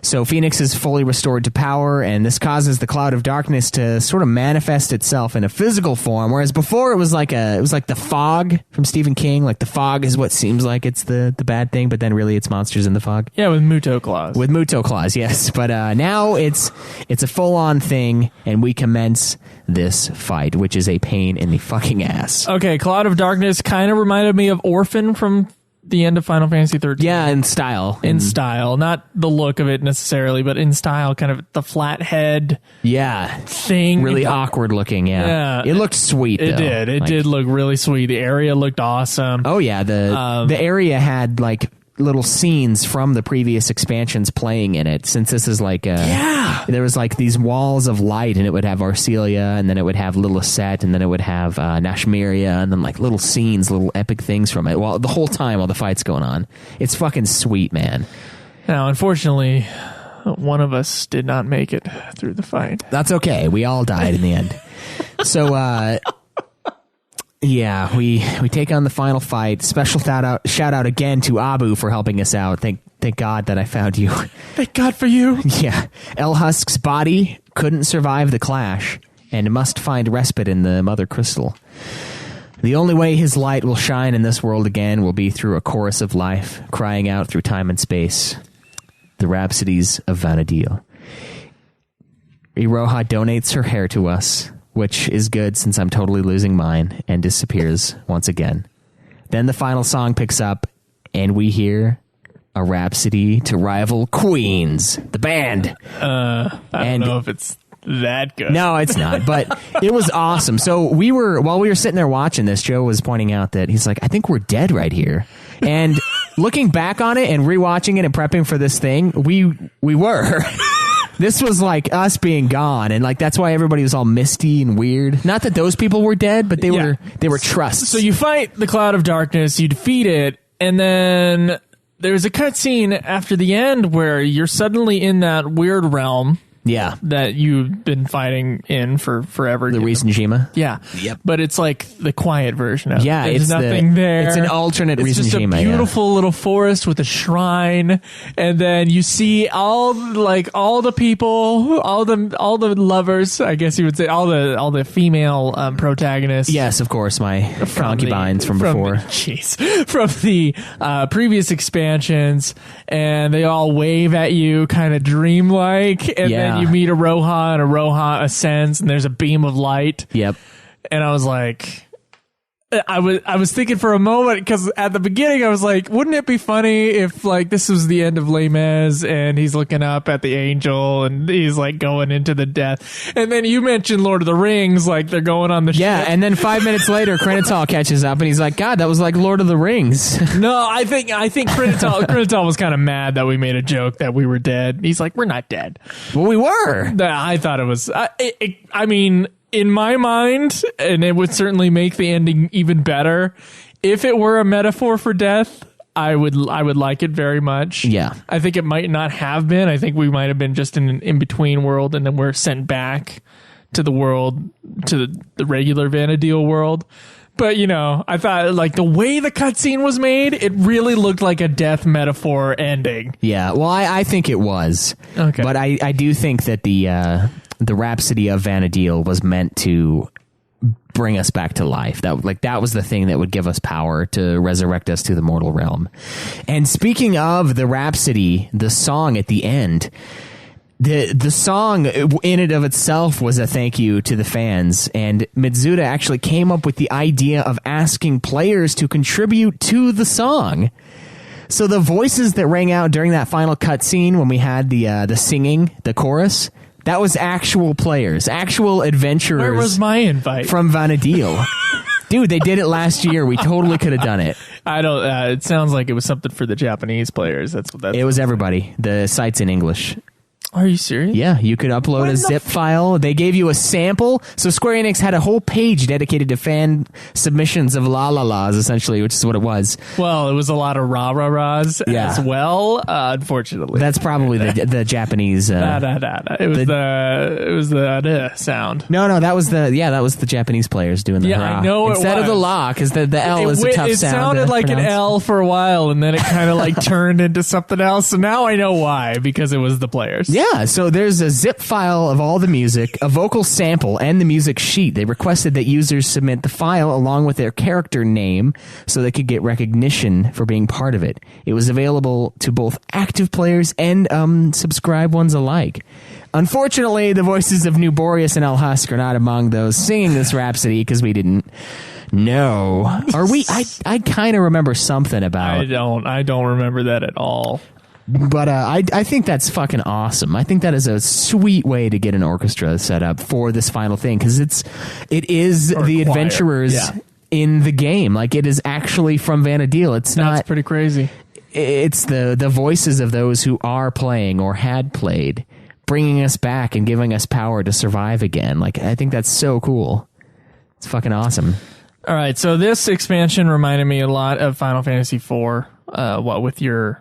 So Phoenix is fully restored to power, and this causes the Cloud of Darkness to sort of manifest itself in a physical form, whereas before it was like the fog from Stephen King. Like the fog is what seems like it's the bad thing, but then really it's monsters in the fog. Yeah, with Muto claws. With Muto claws, yes. But now it's a full-on thing, and we commence this fight, which is a pain in the fucking ass. Okay, Cloud of Darkness kind of reminded me of Orphan from the end of Final Fantasy 13. Yeah, in style. In style. Not the look of it necessarily, but in style, kind of the flat head thing. Really awkward looking, yeah. It looked sweet, though. It did. It did look really sweet. The area looked awesome. Oh, yeah. The area had, like, little scenes from the previous expansions playing in it, since this is like there was like these walls of light, and it would have Arcelia, and then it would have Little Set, and then it would have Nashmiria, and then like little scenes, little epic things from it the whole time while the fight's going on. It's fucking sweet, man. Now, unfortunately, one of us did not make it through the fight. That's okay. We all died in the end. So yeah, we take on the final fight. Special shout out again to Abu for helping us out. Thank God that I found you. Thank God for you. Yeah. Elhusk's body couldn't survive the clash and must find respite in the Mother Crystal. The only way his light will shine in this world again will be through a chorus of life, crying out through time and space. The Rhapsodies of Vana'diel. Iroha donates her hair to us, which is good since I'm totally losing mine, and disappears once again. Then the final song picks up, and we hear a rhapsody to rival Queens, the band. I don't know if it's that good. No, it's not, but it was awesome. So while we were sitting there watching this, Joe was pointing out that he's like, I think we're dead right here. And looking back on it and rewatching it and prepping for this thing, we were. This was like us being gone, and like that's why everybody was all misty and weird. Not that those people were dead, but they were trusts. So you fight the Cloud of Darkness, you defeat it, and then there's a cutscene after the end where you're suddenly in that weird realm. Yeah. That you've been fighting in for forever. The Reisenjima. Yeah. Yep. But it's like the quiet version of it. Yeah. There's nothing there. It's an alternate Reisenjima. It's just a beautiful little forest with a shrine. And then you see all the people, all the lovers, I guess you would say, all the female protagonists. Yes, of course. My concubines from before. From the previous expansions. And they all wave at you kind of dreamlike. And then you meet Iroha, and Iroha ascends, and there's a beam of light. Yep. And I was like, I was thinking for a moment, because at the beginning I was like, wouldn't it be funny if like this was the end of Les Mis and he's looking up at the angel and he's like going into the death. And then you mentioned Lord of the Rings, like they're going on the ship. Yeah, and then 5 minutes later Krenital catches up and he's like, God, that was like Lord of the Rings. No, I think Krenital was kind of mad that we made a joke that we were dead. He's like, we're not dead. Well, we were. I thought it was. I mean, in my mind, and it would certainly make the ending even better, if it were a metaphor for death, I would like it very much. Yeah. I think it might not have been. I think we might have been just in an in-between world, and then we're sent back to the world, to the regular Vana'diel world. But, you know, I thought, like, the way the cutscene was made, it really looked like a death metaphor ending. Yeah, well, I think it was. Okay. But I do think that the the Rhapsody of Vana'diel was meant to bring us back to life. That was the thing that would give us power to resurrect us to the mortal realm. And speaking of the Rhapsody, the song at the end, the song in and of itself was a thank you to the fans, and Mizuta actually came up with the idea of asking players to contribute to the song. So the voices that rang out during that final cutscene when we had the singing, the chorus, that was actual players, actual adventurers. Where was my invite? From Vana'diel. Dude, they did it last year. We totally could have done it. I don't. It sounds like it was something for the Japanese players. That's what that. It was everybody. The site's in English. Are you serious? Yeah, you could upload a zip file. They gave you a sample. So Square Enix had a whole page dedicated to fan submissions of La La La's, essentially, which is what it was. Well, it was a lot of rah-rah-rahs as well, unfortunately. That's probably the Japanese... It was the sound. No, that was the Japanese players doing the hurrah. I know Instead of the la, because the L is a tough sound. It sounded like an L for a while, and then it kind of like turned into something else. So now I know why, because it was the players. Yeah, so there's a zip file of all the music, a vocal sample, and the music sheet. They requested that users submit the file along with their character name so they could get recognition for being part of it. It was available to both active players and subscribed ones alike. Unfortunately, the voices of New Boreas and Elhusk are not among those singing this Rhapsody because we didn't know. Are we? I kind of remember something about... I don't remember that at all. But I think that's fucking awesome. I think that is a sweet way to get an orchestra set up for this final thing, because it is the adventurers in the game. Like, it is actually from Vana'diel. That's pretty crazy. It's the voices of those who are playing or had played, bringing us back and giving us power to survive again. Like, I think that's so cool. It's fucking awesome. All right, so this expansion reminded me a lot of Final Fantasy IV. With your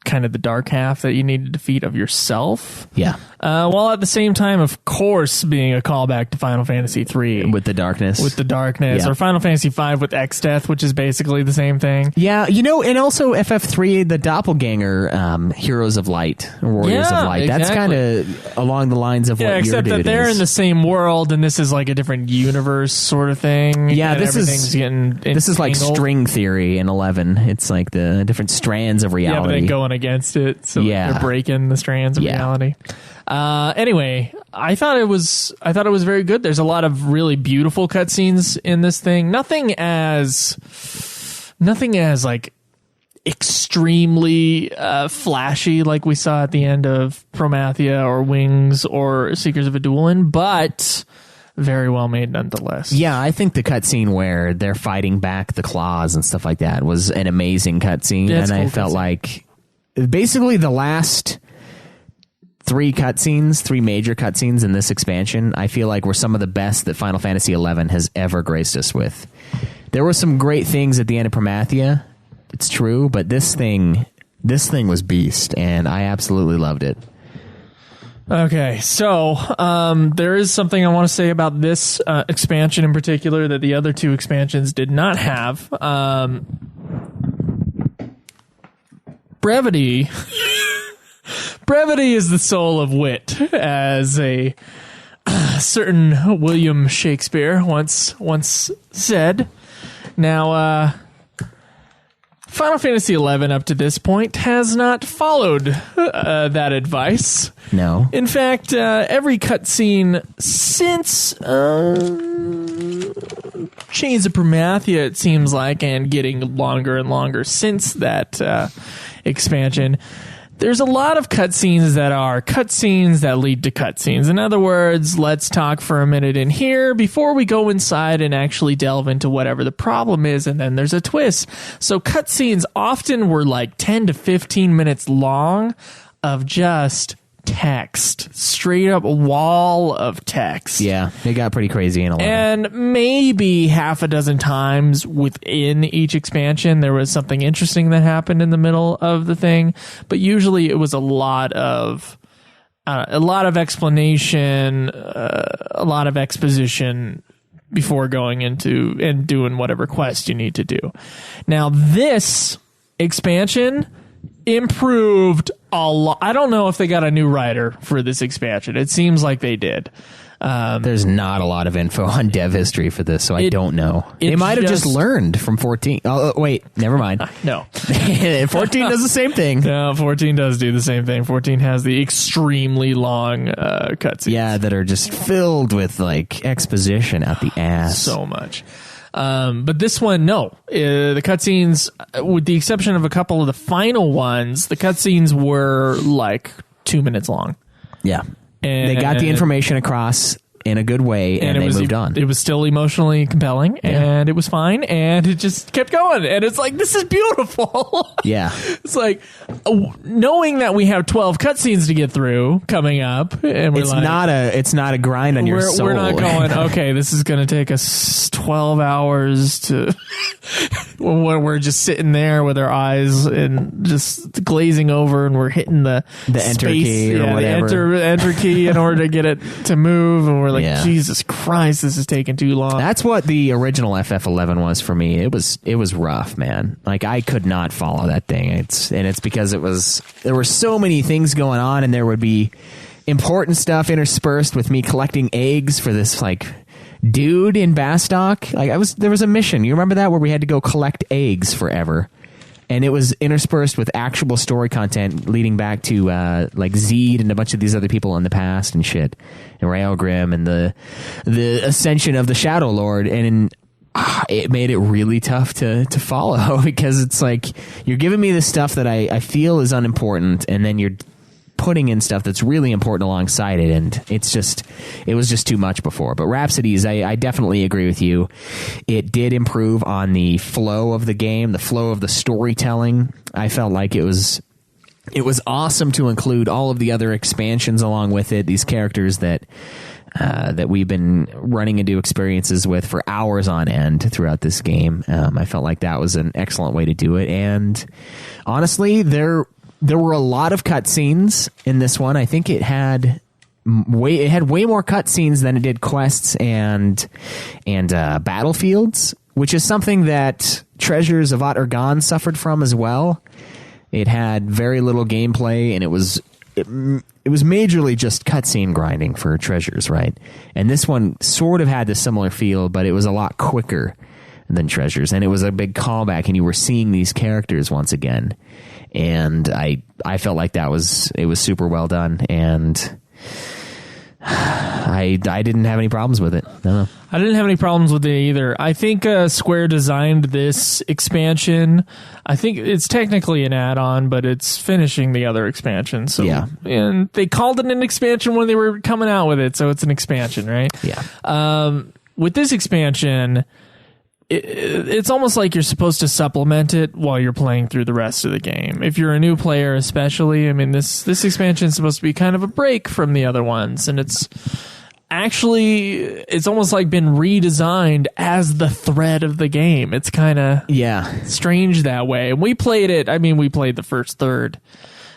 kind of the dark half that you need to defeat of yourself. Yeah. While at the same time, of course, being a callback to Final Fantasy III. With the darkness. Yeah. Or Final Fantasy V with X-Death, which is basically the same thing. Yeah, and also FF3, the Doppelganger Heroes of Light, Warriors of Light. That's kind of along the lines of what your except that they're in the same world, and this is like a different universe sort of thing. Yeah, this is like string theory in 11. It's like the different strands of reality. Yeah, but then going against it, so they're breaking the strands of reality. Anyway, I thought it was very good. There's a lot of really beautiful cutscenes in this thing. Nothing as like extremely flashy like we saw at the end of Promathia or Wings or Seekers of Adulan, but very well made nonetheless. Yeah, I think the cutscene where they're fighting back the claws and stuff like that was an amazing cutscene, and I felt like basically the last three major cutscenes in this expansion, I feel like were some of the best that Final Fantasy XI has ever graced us with. There were some great things at the end of Promathia, it's true, but this thing was beast, and I absolutely loved it. Okay, so there is something I want to say about this expansion in particular that the other two expansions did not have. Brevity. Brevity is the soul of wit, as a certain William Shakespeare once said. Now, Final Fantasy XI up to this point has not followed that advice. No. In fact, every cutscene since Chains of Promathia, it seems like, and getting longer and longer since that expansion, there's a lot of cutscenes that are cutscenes that lead to cutscenes. In other words, let's talk for a minute in here before we go inside and actually delve into whatever the problem is, and then there's a twist. So cutscenes often were like 10 to 15 minutes long of just text, straight up wall of text. Yeah, it got pretty crazy in 11. And maybe half a dozen times within each expansion there was something interesting that happened in the middle of the thing, but usually it was a lot of explanation, a lot of exposition before going into and doing whatever quest you need to do. Now this expansion improved a lot. I don't know if they got a new writer for this expansion. It seems like they did. There's not a lot of info on dev history for this, so I don't know. They might have just learned from 14. Oh, wait, never mind. No. 14 does the same thing. No, 14 does do the same thing. 14 has the extremely long cutscenes. Yeah, that are just filled with like exposition out the ass. So much. But this one, no. The cutscenes, with the exception of a couple of the final ones, the cutscenes were like 2 minutes long. Yeah. And they got the information across in a good way, and they moved on. It was still emotionally compelling, and it was fine, and it just kept going. And it's like, this is beautiful. Yeah. It's like, knowing that we have 12 cutscenes to get through coming up, and we're it's not a grind on your soul. We're not going, okay, this is going to take us 12 hours to... when we're just sitting there with our eyes and just glazing over, and we're hitting the enter key or whatever. The enter key in order to get it to move, and we're like, Jesus Christ, this is taking too long. That's what the original FF11 was for me. It was rough, man. Like, I could not follow that thing. It's because there were so many things going on, and there would be important stuff interspersed with me collecting eggs for this like dude in Bastock. Like, there was a mission. You remember that, where we had to go collect eggs forever? And it was interspersed with actual story content leading back to like Zed and a bunch of these other people in the past and shit, and Raelgrim and the ascension of the Shadow Lord, and it made it really tough to follow because it's like you're giving me this stuff that I feel is unimportant, and then you're putting in stuff that's really important alongside it, and it was just too much before. But Rhapsodies, I definitely agree with you. It did improve on the flow of the game, the flow of the storytelling. I felt like it was awesome to include all of the other expansions along with it, these characters that we've been running into experiences with for hours on end throughout this game. I felt like that was an excellent way to do it, and honestly, there were a lot of cutscenes in this one. I think it had way more cutscenes than it did quests and battlefields, which is something that Treasures of Aht-Urgan suffered from as well. It had very little gameplay, and it was majorly just cutscene grinding for Treasures, right? And this one sort of had the similar feel, but it was a lot quicker than Treasures, and it was a big callback, and you were seeing these characters once again. And I felt like it was super well done, and I didn't have any problems with it. No. I didn't have any problems with it either. I think Square designed this expansion. I think it's technically an add-on, but it's finishing the other expansion. So, yeah. And they called it an expansion when they were coming out with it, so it's an expansion, right? Yeah. With this expansion, it's almost like you're supposed to supplement it while you're playing through the rest of the game. If you're a new player especially, I mean, this expansion is supposed to be kind of a break from the other ones, and it's almost like been redesigned as the thread of the game. It's kind of strange that way. And we played the first third.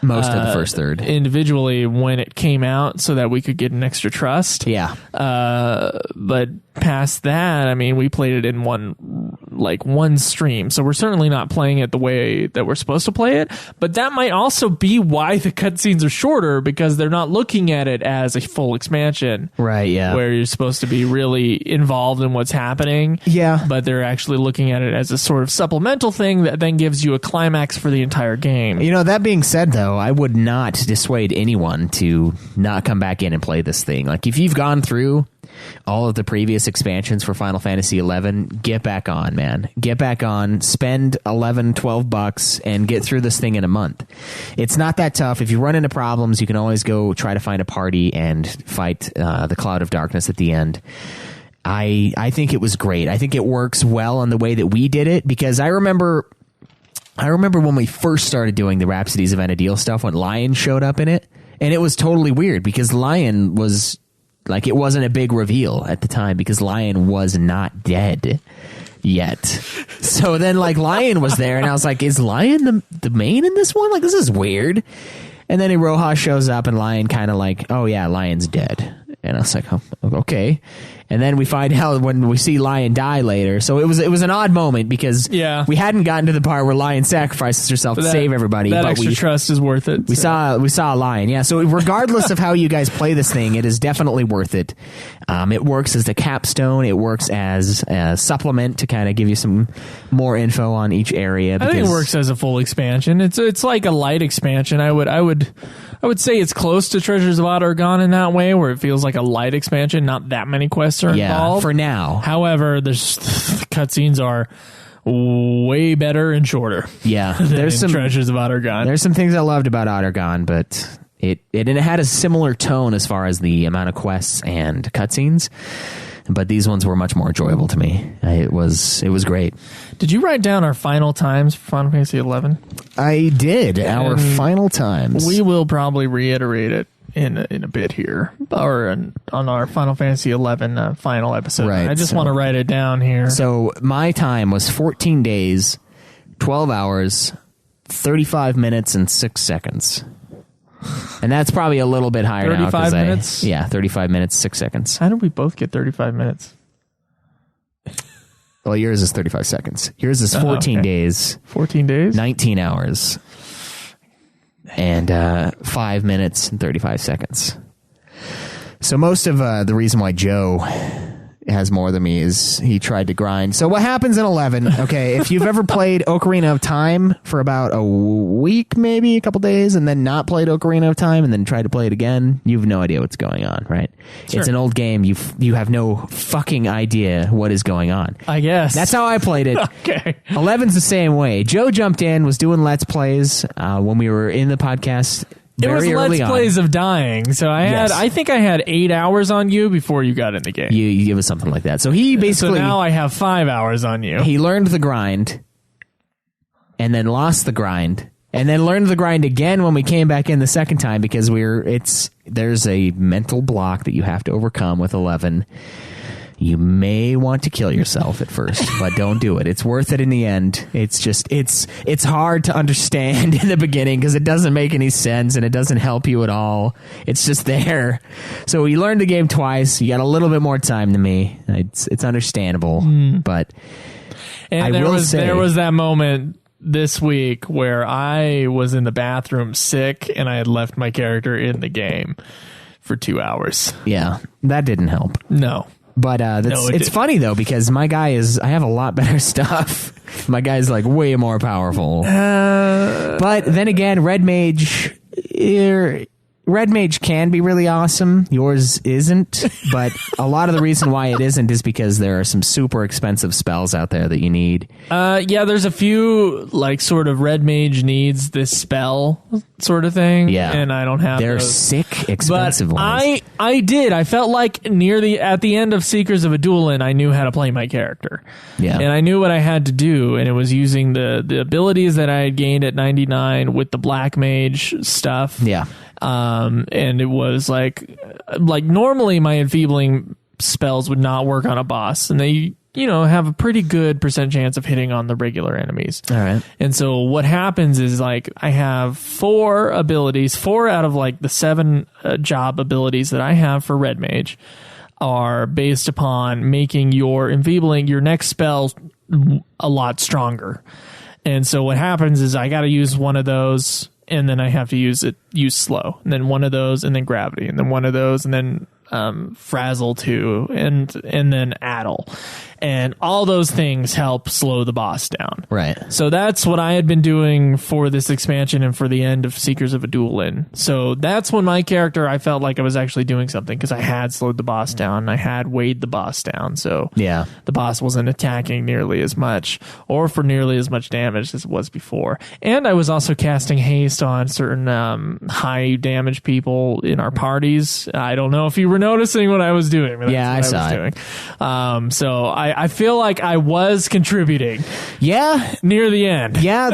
Most of the first third. Individually when it came out so that we could get an extra trust. Yeah. But past that, I mean, we played it in one stream. So we're certainly not playing it the way that we're supposed to play it. But that might also be why the cutscenes are shorter, because they're not looking at it as a full expansion. Right, yeah. Where you're supposed to be really involved in what's happening. Yeah. But they're actually looking at it as a sort of supplemental thing that then gives you a climax for the entire game. You know, that being said, though, I would not dissuade anyone to not come back in and play this thing. Like, if you've gone through all of the previous expansions for Final Fantasy XI, get back on, man. Get back on, spend $11-12 and get through this thing in a month. It's not that tough. If you run into problems, you can always go try to find a party and fight the Cloud of Darkness at the end. I think it was great. I think it works well on the way that we did it, because I remember when we first started doing the Rhapsodies of Vana'diel stuff, when Lion showed up in it, and it was totally weird because Lion was like, it wasn't a big reveal at the time because Lion was not dead yet. So then like Lion was there, and I was like, is Lion the main in this one? Like, this is weird. And then Iroha shows up, and Lion kind of like, oh yeah, Lion's dead. And I was like, oh, okay. And then we find out when we see Lion die later. So it was an odd moment because we hadn't gotten to the part where Lion sacrifices herself to save everybody. That extra trust is worth it. We saw a Lion, yeah. So regardless of how you guys play this thing, it is definitely worth it. It works as the capstone. It works as a supplement to kind of give you some more info on each area. I think it works as a full expansion. It's like a light expansion. I would say it's close to Treasures of Adargon in that way, where it feels like a light expansion. Not that many quests are involved for now. However, the cutscenes are way better and shorter. Yeah, there's some Treasures of Adargon. There's some things I loved about Adargon, but it had a similar tone as far as the amount of quests and cutscenes. But these ones were much more enjoyable to me. It was great. Did you write down our final times for Final Fantasy XI? I did. Our final times. We will probably reiterate it in a bit here, or on our Final Fantasy XI final episode. Right. I just want to write it down here. So my time was 14 days, 12 hours, 35 minutes, and 6 seconds. And that's probably a little bit higher 35 now. 35 minutes? 35 minutes, 6 seconds. How did we both get 35 minutes? Well, yours is 35 seconds. Yours is 14 days. 14 days? 19 hours. And 5 minutes and 35 seconds. So most of the reason why Joe has more than me is he tried to grind. So what happens in 11? Okay, if you've ever played Ocarina of Time for about a week, maybe a couple days, and then not played Ocarina of Time and then tried to play it again, you have no idea what's going on, right? Sure. It's an old game. You have no fucking idea what is going on. I guess. That's how I played it. Okay. 11's the same way. Joe jumped in, was doing Let's Plays when we were in the podcast. It was Let's Plays of dying. So I think I had 8 hours on you before you got in the game. You give us something like that. So he basically... So now I have 5 hours on you. He learned the grind, and then lost the grind, and then learned the grind again when we came back in the second time because there's a mental block that you have to overcome with 11. You may want to kill yourself at first, but don't do it. It's worth it in the end. It's just, it's hard to understand in the beginning because it doesn't make any sense and it doesn't help you at all. It's just there. So you learned the game twice. You got a little bit more time than me. It's understandable, but and there was that moment this week where I was in the bathroom sick and I had left my character in the game for 2 hours. Yeah, that didn't help. No. But it's funny, though, because my guy I have a lot better stuff. My guy's like way more powerful. But then again, Red Mage can be really awesome. Yours isn't. But a lot of the reason why it isn't is because there are some super expensive spells out there that you need. Yeah, there's a few, like, sort of Red Mage needs this spell sort of thing. Yeah. And I don't have They're those. sick, expensive ones. I did. I felt like at the end of Seekers of Vana'diel, I knew how to play my character. Yeah. And I knew what I had to do, and it was using the abilities that I had gained at 99 with the Black Mage stuff. Yeah. And it was like normally my enfeebling spells would not work on a boss, and they, have a pretty good % chance of hitting on the regular enemies. All right. And so what happens is like I have 4 abilities, 4 out of like the 7 job abilities that I have for Red Mage are based upon making your next spell a lot stronger. And so what happens is I got to use one of those, and then I have to use slow, and then one of those, and then gravity, and then one of those, and then frazzle 2, and then addle. And all those things help slow the boss down. Right. So that's what I had been doing for this expansion and for the end of Seekers of Vana'diel. So that's when my character, I felt like I was actually doing something because I had slowed the boss down. I had weighed the boss down. So yeah, the boss wasn't attacking nearly as much or for nearly as much damage as it was before. And I was also casting haste on certain high damage people in our parties. I don't know if you were noticing what I was doing. But yeah, I saw it. So I feel like I was contributing. Yeah, near the end. Yeah,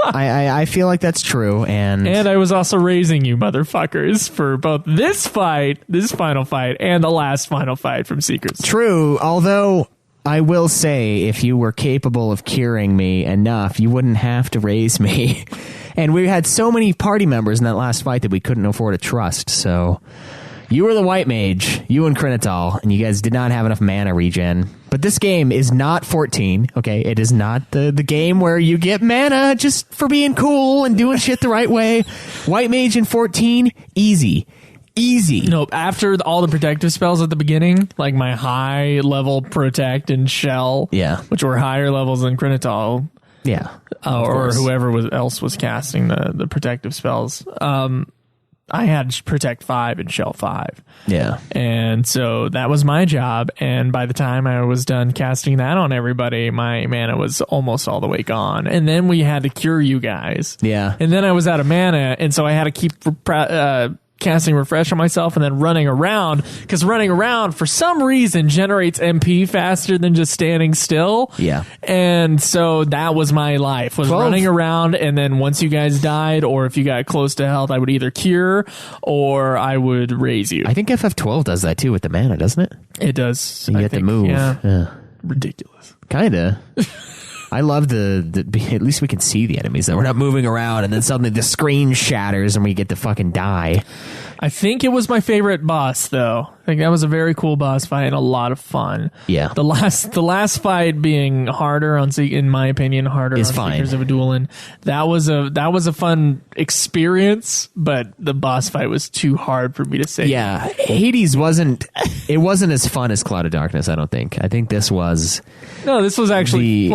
I feel like that's true, and I was also raising you motherfuckers for both this final fight, and the last final fight from Seekers. True, although I will say, if you were capable of curing me enough, you wouldn't have to raise me. And we had so many party members in that last fight that we couldn't afford to trust, so You were the white mage, you and Krinital, and you guys did not have enough mana regen. But this game is not 14, okay? It is not the game where you get mana just for being cool and doing shit the right way. White mage in 14, easy. No, after all the protective spells at the beginning, like my high level protect and shell, which were higher levels than Krinital, or whoever else was casting the protective spells. I had protect 5 and shell 5. Yeah. And so that was my job. And by the time I was done casting that on everybody, my mana was almost all the way gone. And then we had to cure you guys. Yeah. And then I was out of mana. And so I had to keep casting refresh on myself and then running around, because running around for some reason generates MP faster than just standing still. Yeah. And so that was my life, was running around, and then once you guys died, or if you got close to health, I would either cure or I would raise you. I think FF12 does that too with the mana, doesn't it? It does. You get to move. Yeah. Ridiculous. Kinda. I love at least we can see the enemies, that we're not moving around and then suddenly the screen shatters and we get to fucking die. I think it was my favorite boss, though. I think that was a very cool boss fight and a lot of fun. Yeah. The last fight being harder in my opinion, harder is on fine. Seekers of Adulan. That was a fun experience, but the boss fight was too hard for me to say. Yeah. Hades wasn't as fun as Cloud of Darkness, I don't think. I think this was actually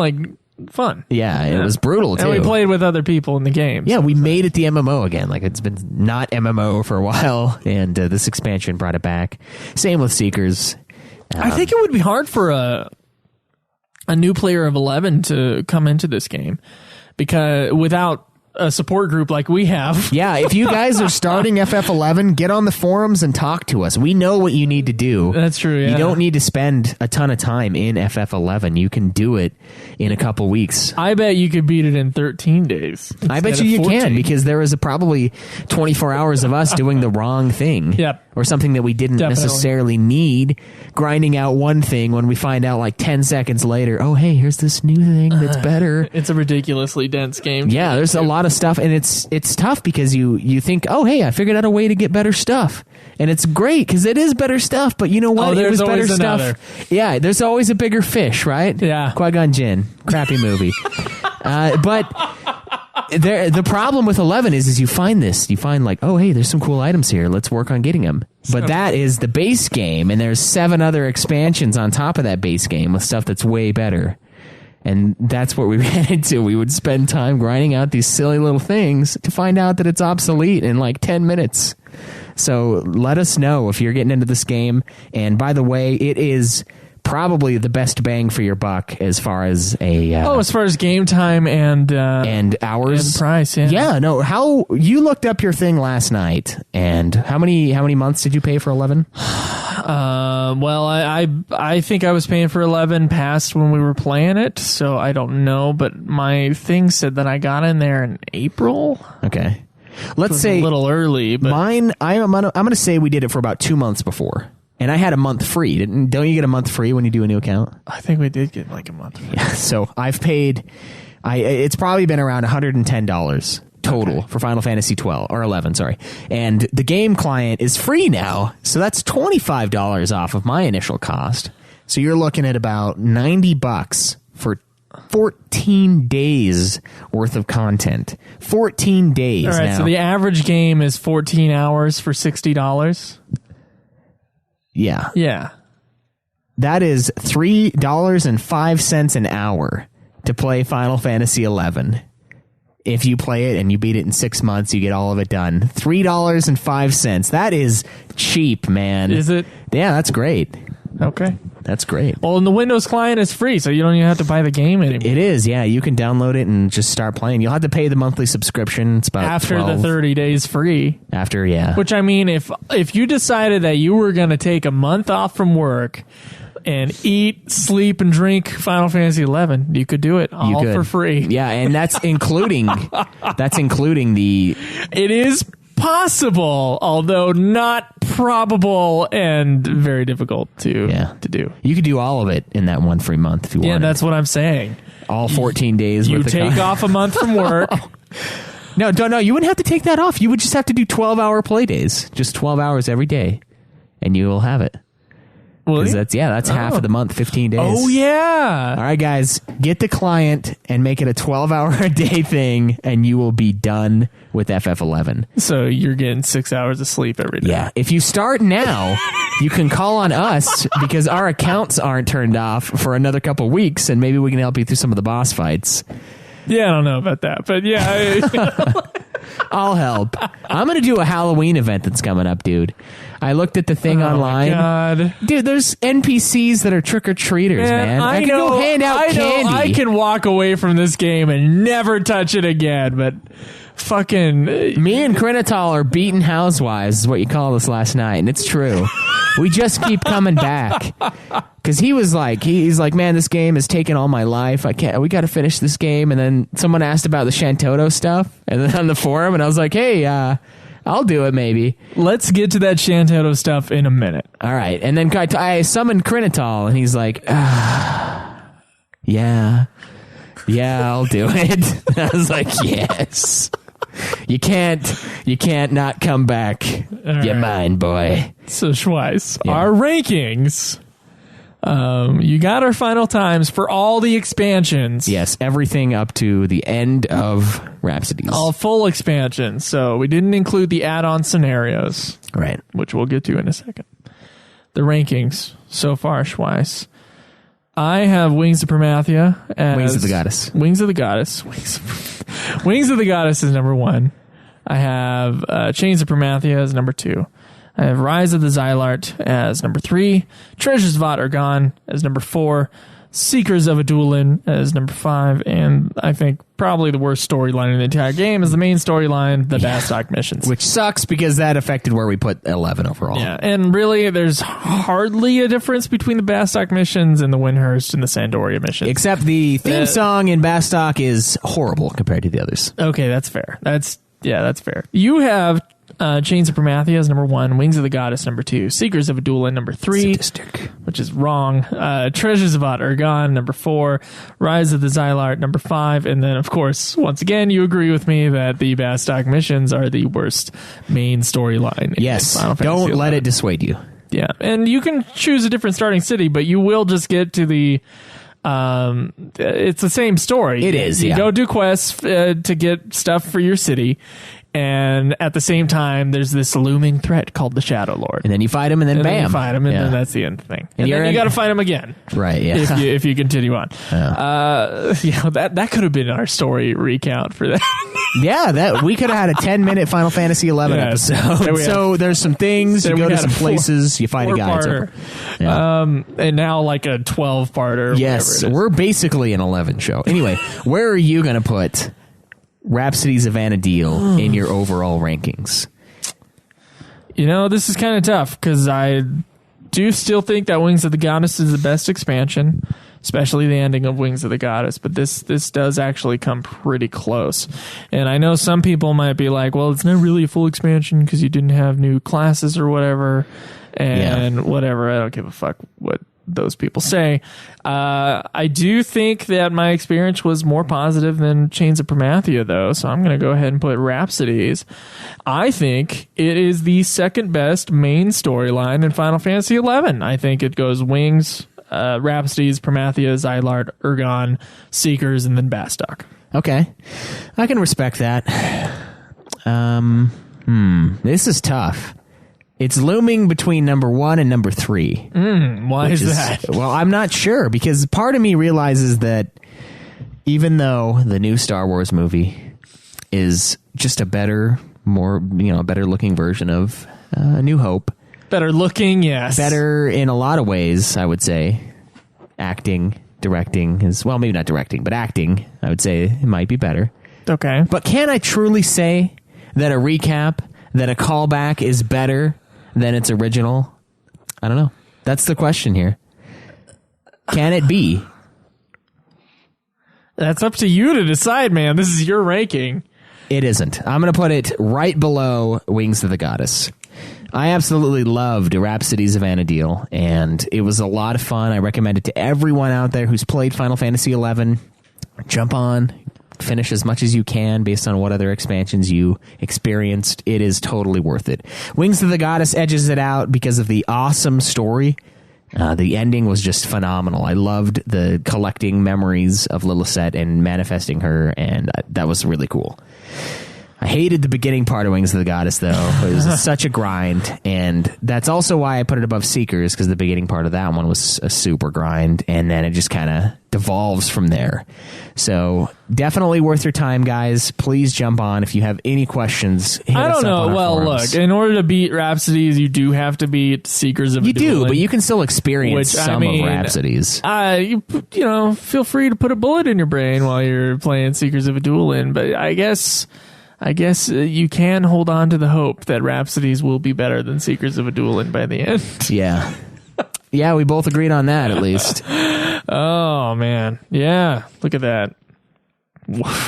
fun. Yeah, it was brutal too. And we played with other people in the game. Yeah, we made it the MMO again. Like, it's been not MMO for a while, and this expansion brought it back. Same with Seekers. I think it would be hard for a new player of 11 to come into this game, because without a support group like we have. Yeah, if you guys are starting FF11, get on the forums and talk to us. We know what you need to do. That's true, yeah. You don't need to spend a ton of time in FF11. You can do it in a couple weeks. I bet you could beat it in 13 days. I bet you can, because there was probably 24 hours of us doing the wrong thing. Yep. Or something that we didn't necessarily need, grinding out one thing when we find out like 10 seconds later, oh, hey, here's this new thing that's better. It's a ridiculously dense game. Yeah, there's a lot of stuff, and it's tough because you think, oh, hey, I figured out a way to get better stuff. And it's great because it is better stuff, but you know what? It was better stuff. Another. Yeah, there's always a bigger fish, right? Yeah. Qui-Gon Jinn. Crappy movie. But the problem with 11 is you find like, oh, hey, there's some cool items here. Let's work on getting them. But that is the base game, and there's 7 other expansions on top of that base game with stuff that's way better. And that's what we ran into. We would spend time grinding out these silly little things to find out that it's obsolete in like 10 minutes. So let us know if you're getting into this game. And by the way, it is probably the best bang for your buck as far as as far as game time and hours and price. Yeah. No, how you looked up your thing last night, and how many months did you pay for 11? Well, I think I was paying for 11 past when we were playing it, so I don't know, but my thing said that I got in there in April. Okay. Let's say a little early, but mine, I'm gonna say we did it for about 2 months before. And I had a month free. Don't you get a month free when you do a new account? I think we did get like a month free. Yeah, so I've paid, it's probably been around $110 total for Final Fantasy 12 or 11, sorry. And the game client is free now, so that's $25 off of my initial cost. So you're looking at about $90 for 14 days worth of content. 14 days. All right, now. So the average game is 14 hours for $60. Yeah. Yeah. That is $3.05 an hour to play Final Fantasy 11. If you play it and you beat it in 6 months, you get all of it done. $3.05. That is cheap, man. Is it? Yeah, that's great. Okay. That's great. Well, and the Windows client is free, so you don't even have to buy the game anymore. It is, yeah. You can download it and just start playing. You'll have to pay the monthly subscription. It's about after 12. the 30 days free. After, yeah. Which, I mean, if you decided that you were going to take a month off from work and eat, sleep, and drink Final Fantasy 11, you could do it all for free. Yeah, and that's including the... It is possible, although not probable and very difficult to do. You could do all of it in that one free month if you want. Yeah, that's what I'm saying. All 14 days. You take off a month from work. No, you wouldn't have to take that off. You would just have to do 12-hour play days. Just 12 hours every day. and you will have it. Because that's half of the month, 15 days. Oh, yeah. All right, guys, get the client and make it a 12-hour-a-day thing, and you will be done with FF11. So you're getting 6 hours of sleep every day. Yeah. If you start now, you can call on us because our accounts aren't turned off for another couple weeks, and maybe we can help you through some of the boss fights. Yeah, I don't know about that, but yeah. I'll help. I'm going to do a Halloween event that's coming up, dude. I looked at the thing online. My God. Dude, there's NPCs that are trick-or-treaters, man. I can go hand out candy. I can walk away from this game and never touch it again, but fucking... Me and Krinital are beating housewives, is what you called us last night, and it's true. We just keep coming back. Because he's like, man, this game has taken all my life. We got to finish this game. And then someone asked about the Shantoto stuff, and then on the forum, and I was like, hey, I'll do it maybe. Let's get to that Shantoto stuff in a minute. All right. And then I summoned Krinital, and he's like, yeah, I'll do it. I was like, yes. You can't not come back. You're mine, boy. So Schweiss, our rankings. You got our final times for all the expansions. Yes, everything up to the end of Rhapsodies. All full expansions. So we didn't include the add-on scenarios. Right. Which we'll get to in a second. The rankings so far, Schweiss. I have Wings of Promathia as... Wings of the Goddess. Wings of the Goddess. Wings of the Goddess is number 1. I have Chains of Promathia as number 2. I have Rise of the Xylart as number 3. Treasures of Vana'diel as number 4. Seekers of Vana'diel as number 5. And I think probably the worst storyline in the entire game is the main storyline, the Bastok missions. Which sucks because that affected where we put 11 overall. Yeah, and really there's hardly a difference between the Bastok missions and the Windhurst and the Sandoria missions. Except the theme song in Bastok is horrible compared to the others. Okay, that's fair. That's fair. You have Chains of Promathia as number 1, Wings of the Goddess number 2, Seekers of Vana'diel number 3, Sadistic. Which is wrong, Treasures of Vana'diel number 4, Rise of the Xylart number 5, and then of course, once again, you agree with me that the Bastok missions are the worst main storyline. Yes, don't let it dissuade you. Yeah, and you can choose a different starting city, but you will just get to the... it's the same story. It is, You go do quests to get stuff for your city, and at the same time, there's this looming threat called the Shadow Lord. And then you fight him, and then bam. Then you fight him, and then that's the end of the thing. And then you got to fight him again. Right, yeah. If you continue on. That could have been our story recount for that. Yeah, we could have had a 10-minute Final Fantasy 11 episode. So there's some things, you go to some places, you find a guy. And now like a 12-parter. Yes, we're basically an 11 show. Anyway, where are you going to put Rhapsodies of Vana'diel in your overall rankings? You know, this is kind of tough because I do still think that Wings of the Goddess is the best expansion, especially the ending of Wings of the Goddess, but this does actually come pretty close. And I know some people might be like, well, it's not really a full expansion because you didn't have new classes or whatever, and whatever. I don't give a fuck what those people say. I do think that my experience was more positive than Chains of Promathia, though, so I'm going to go ahead and put Rhapsodies. I think it is the second best main storyline in Final Fantasy XI. I think it goes Wings, Rhapsodies, Promathia, Xylart, Urgon, Seekers, and then Bastok. Okay. I can respect that. This is tough. It's looming between number 1 and number 3. Why is that? Well, I'm not sure, because part of me realizes that even though the new Star Wars movie is just a better, more, better looking version of A New Hope. Better looking, yes. Better in a lot of ways, I would say. Acting, directing is, well, maybe not directing, but acting, I would say it might be better. Okay. But can I truly say that a recap, that a callback is better than its original? I don't know. That's the question here. Can it be? That's up to you to decide, man. This is your ranking. It isn't. I'm going to put it right below Wings of the Goddess. I absolutely loved Rhapsodies of Vana'diel, and it was a lot of fun. I recommend it to everyone out there who's played Final Fantasy XI. Jump on, finish as much as you can based on what other expansions you experienced. It is totally worth it. Wings of the Goddess edges it out because of the awesome story. The ending was just phenomenal. I loved the collecting memories of Lilith and manifesting her, and that was really cool. I hated the beginning part of Wings of the Goddess, though. It was such a grind, and that's also why I put it above Seekers, because the beginning part of that one was a super grind, and then it just kind of devolves from there. So definitely worth your time, guys. Please jump on. If you have any questions, I don't know. Well, look, in order to beat Rhapsodies, you do have to beat Seekers of Vana'diel. You do, but you can still experience some of Rhapsodies. You know, feel free to put a bullet in your brain while you're playing Seekers of Vana'diel, but I guess you can hold on to the hope that Rhapsodies will be better than Seekers of Vana'diel by the end. Yeah. Yeah, we both agreed on that, at least. Oh, man. Yeah, look at that.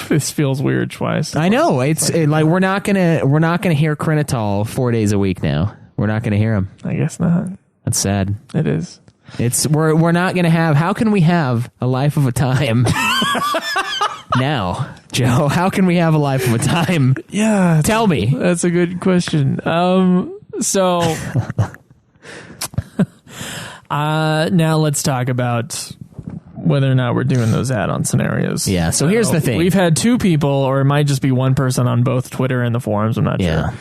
This feels weird twice. I know. Like we're not gonna hear Krinatal 4 days a week now. We're not gonna hear him. I guess not. That's sad. It is. We're not gonna have. How can we have a life of a time? Now, Joe, how can we have a life of a time? Yeah. Tell me. That's a good question. So now let's talk about whether or not we're doing those add-on scenarios. Yeah, so here's the thing. We've had two people, or it might just be one person on both Twitter and the forums, I'm not sure.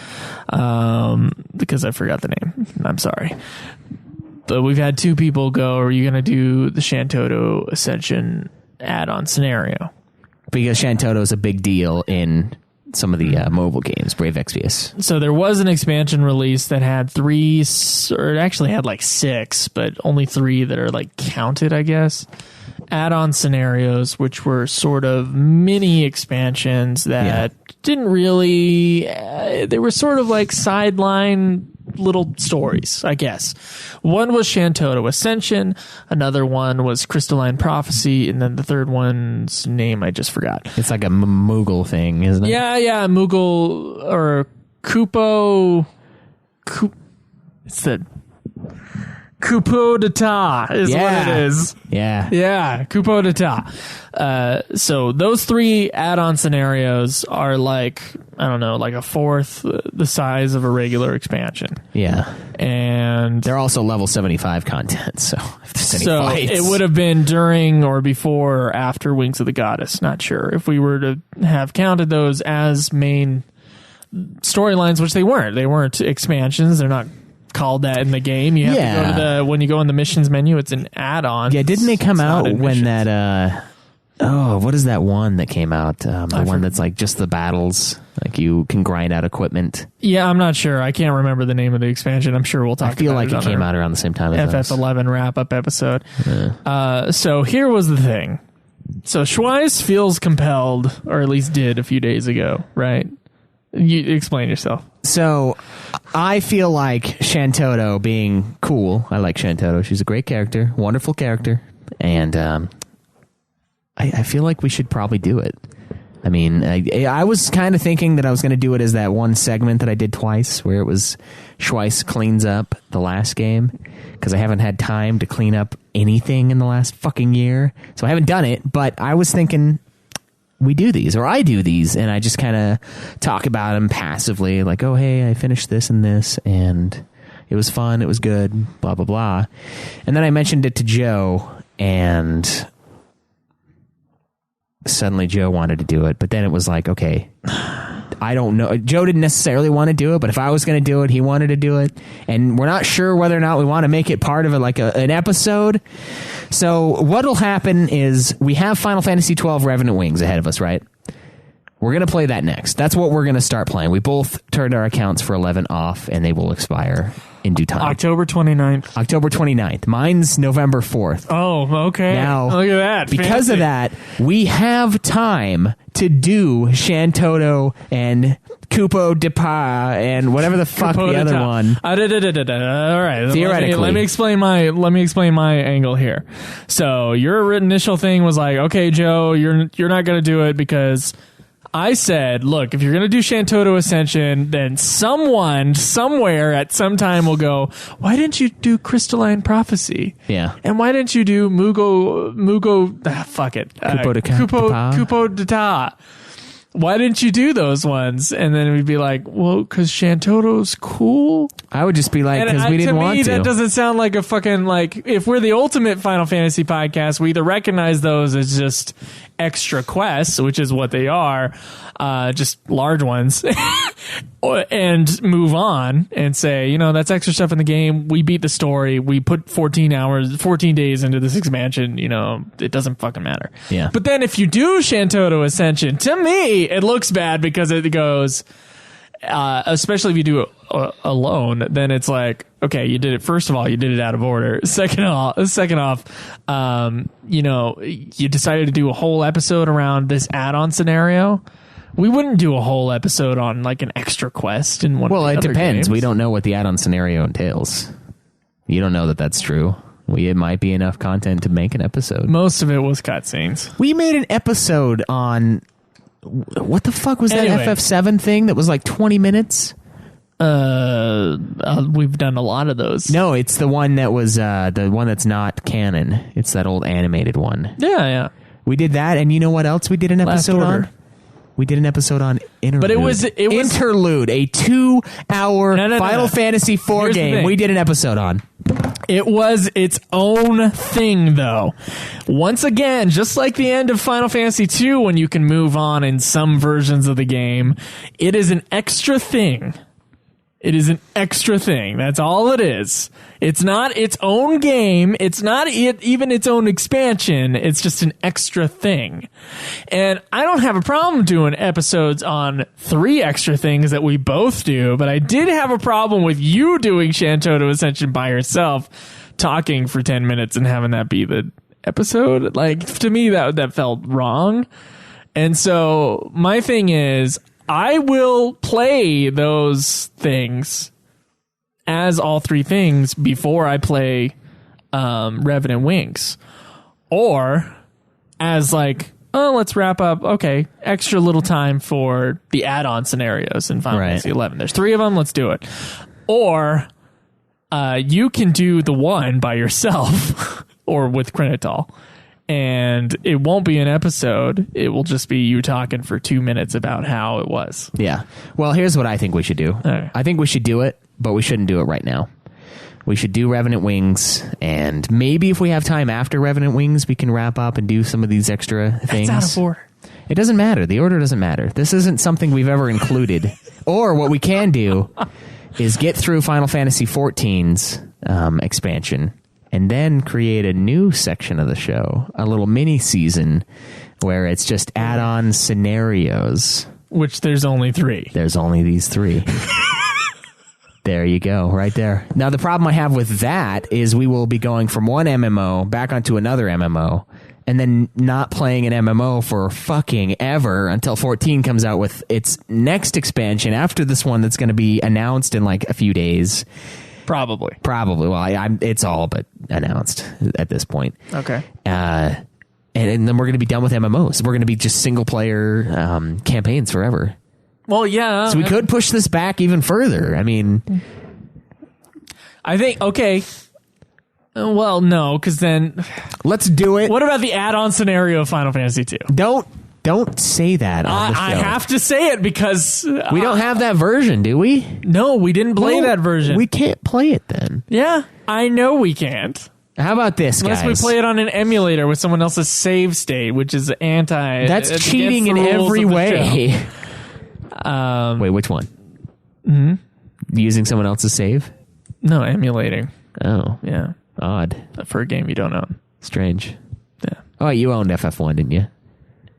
Because I forgot the name. I'm sorry. But we've had two people go, are you going to do the Shantoto Ascension add-on scenario? Because Shantoto is a big deal in some of the mobile games, Brave Exvius. So there was an expansion release that had 3, or it actually had like 6, but only 3 that are like counted, I guess. Add-on scenarios, which were sort of mini expansions that didn't really... they were sort of like sideline little stories, I guess. One was Shantoto Ascension, another one was Crystalline Prophecy, and then the third one's name I just forgot. It's like a Moogle thing, isn't it? Yeah, Moogle or Kupo. It's the Kupo de Ta is what it is. Yeah, Kupo de Ta. So those 3 add-on scenarios are like, I don't know, like a fourth the size of a regular expansion. Yeah. And they're also level 75 content, so if there's any fights. It would have been during or before or after Wings of the Goddess. Not sure if we were to have counted those as main storylines, which they weren't. They weren't expansions. They're not called that in the game. You have to go to when you go in the missions menu, it's an add-on. Yeah, didn't they come out when that what is that one that came out? The one that's like just the battles, like you can grind out equipment. Yeah, I'm not sure. I can't remember the name of the expansion. I'm sure we'll talk about it. I feel like it came out around the same time as FF11 wrap-up episode. So here was the thing. So Schweiss feels compelled, or at least did a few days ago, right? You explain yourself. So I feel like Shantoto being cool. I like Shantoto. She's a great character, wonderful character, and I feel like we should probably do it. I mean, I was kind of thinking that I was going to do it as that one segment that I did twice, where it was Schweiss cleans up the last game, because I haven't had time to clean up anything in the last fucking year, so I haven't done it. But I was thinking, we do these, or I do these, and I just kind of talk about them passively, like, oh, hey, I finished this and this, and it was fun, it was good, blah, blah, blah. And then I mentioned it to Joe, and suddenly Joe wanted to do it, but then it was like, okay, I don't know. Joe didn't necessarily want to do it, but if I was going to do it, he wanted to do it, and we're not sure whether or not we want to make it part of an episode. So what'll happen is we have Final Fantasy XII Revenant Wings ahead of us, right? We're going to play that next. That's what we're going to start playing. We both turned our accounts for 11 off, and they will expire in due time. October 29th. October 29th. Mine's November 4th. Oh, okay. Now, look at that. Because Fancy. of that, we have time to do Shantoto and Kupo de Pa and whatever the fuck the other one. All right. Theoretically. Let me explain my angle here. So your initial thing was like, okay, Joe, you're not going to do it because I said, look, if you're going to do Shantoto Ascension, then someone, somewhere, at some time will go, why didn't you do Crystalline Prophecy? Yeah. And why didn't you do fuck it. Kupo Data. Why didn't you do those ones? And then we'd be like, well, because Shantoto's cool. I would just be like, because we didn't want to. To me, that doesn't sound like a fucking, like, if we're the ultimate Final Fantasy podcast, we either recognize those as just extra quests, which is what they are, just large ones, and move on and say, you know, that's extra stuff in the game. We beat the story. We put 14 days into this expansion. You know, it doesn't fucking matter. Yeah. But then if you do Shantoto Ascension, to me, it looks bad because it goes, especially if you do it alone, then it's like, okay, you did it. First of all, you did it out of order. Second off, you know, you decided to do a whole episode around this add-on scenario. We wouldn't do a whole episode on like an extra quest in one. Well, of the it other depends. games. We don't know what the add-on scenario entails. You don't know that that's true. It might be enough content to make an episode. Most of it was cutscenes. We made an episode on what the fuck was that FF7 thing that was like 20 minutes? We've done a lot of those. No, it's the one that was the one that's not canon. It's that old animated one. Yeah. We did that, and you know what else we did an episode on? We did an episode on Interlude. But it was Interlude, a 2-hour Final Fantasy IV game. We did an episode on. It was its own thing, though. Once again, just like the end of Final Fantasy II, when you can move on in some versions of the game, it is an extra thing. It is an extra thing. That's all it is. It's not its own game. It's not even its own expansion. It's just an extra thing. And I don't have a problem doing episodes on 3 extra things that we both do, but I did have a problem with you doing Shantoto Ascension by yourself, talking for 10 minutes and having that be the episode. Like, to me, that felt wrong. And so my thing is, I will play those things as all 3 things before I play Revenant Wings. Or as like, oh, let's wrap up. Okay, extra little time for the add-on scenarios in Final Fantasy 11. There's 3 of them. Let's do it. Or you can do the one by yourself or with Crinitol. And it won't be an episode. It will just be you talking for 2 minutes about how it was. Yeah. Well, here's what I think we should do. Right. I think we should do it, but we shouldn't do it right now. We should do Revenant Wings, and maybe if we have time after Revenant Wings, we can wrap up and do some of these extra things. That's out of order. It doesn't matter. The order doesn't matter. This isn't something we've ever included. Or what we can do is get through Final Fantasy XIV's expansion, and then create a new section of the show, a little mini season where it's just add-on scenarios. Which there's only 3. There's only these 3. There you go, right there. Now, the problem I have with that is we will be going from one MMO back onto another MMO, and then not playing an MMO for fucking ever until 14 comes out with its next expansion after this one that's going to be announced in like a few days. Probably. Well, it's all but announced at this point. Okay. And then we're going to be done with MMOs. We're going to be just single player campaigns forever. Well, yeah. So we could push this back even further. I mean, I think, okay. Well, no, because then let's do it. What about the add-on scenario of Final Fantasy II? Don't say that on the show. I have to say it because we don't have that version, do we? No, we didn't play that version. We can't play it then. Yeah, I know we can't. How about this, guys? Unless we play it on an emulator with someone else's save state, which is That's cheating in every way. Wait, which one? Mm-hmm. Using someone else's save? No, emulating. Oh. Yeah. Odd. For a game you don't own. Strange. Yeah. Oh, you owned FF1, didn't you?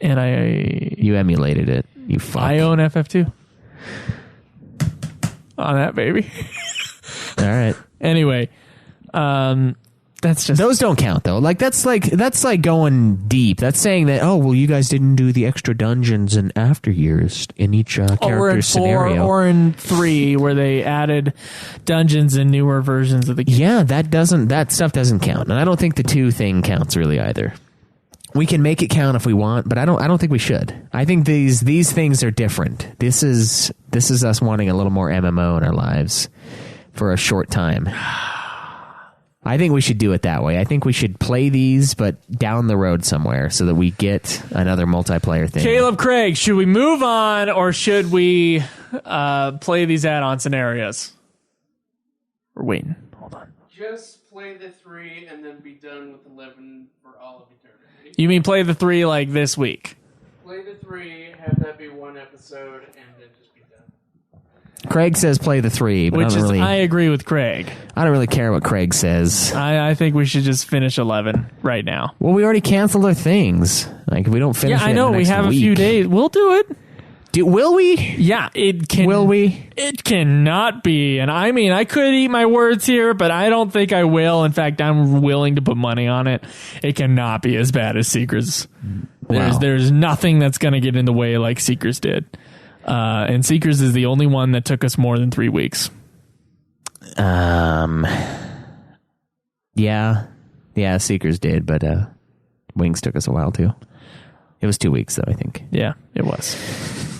And you emulated it. You fuck. I own FF2. On that, baby. All right. Anyway, that's just... Those don't count, though. That's like going deep. That's saying that, oh, well, you guys didn't do the extra dungeons and after years in each character's scenario. Or in 3, where they added dungeons and newer versions of the game. Yeah, that stuff doesn't count. And I don't think the 2 thing counts really either. We can make it count if we want, but I don't think we should. I think these things are different. This is us wanting a little more MMO in our lives for a short time. I think we should do it that way. I think we should play these, but down the road somewhere, so that we get another multiplayer thing. Caleb, Craig, should we move on, or should we play these add-on scenarios? We're waiting. Hold on. Just play the 3 and then be done with 11 for all of eternity. You mean play the 3 like this week? Play the 3, have that be one episode, and then just be done. Craig says play the 3, but I agree with Craig. I don't really care what Craig says. I think we should just finish 11 right now. Well, we already canceled our things. Like, if we don't finish it I know. in the We next have week, a few days. We'll do it. Will we? Yeah, it can. Will we? It cannot be. And I mean, I could eat my words here, but I don't think I will. In fact, I'm willing to put money on it. It cannot be as bad as Seekers. Wow. There's nothing that's going to get in the way like Seekers did. And Seekers is the only one that took us more than 3 weeks. Yeah, Seekers did, but Wings took us a while too. It was 2 weeks though, I think. Yeah, it was.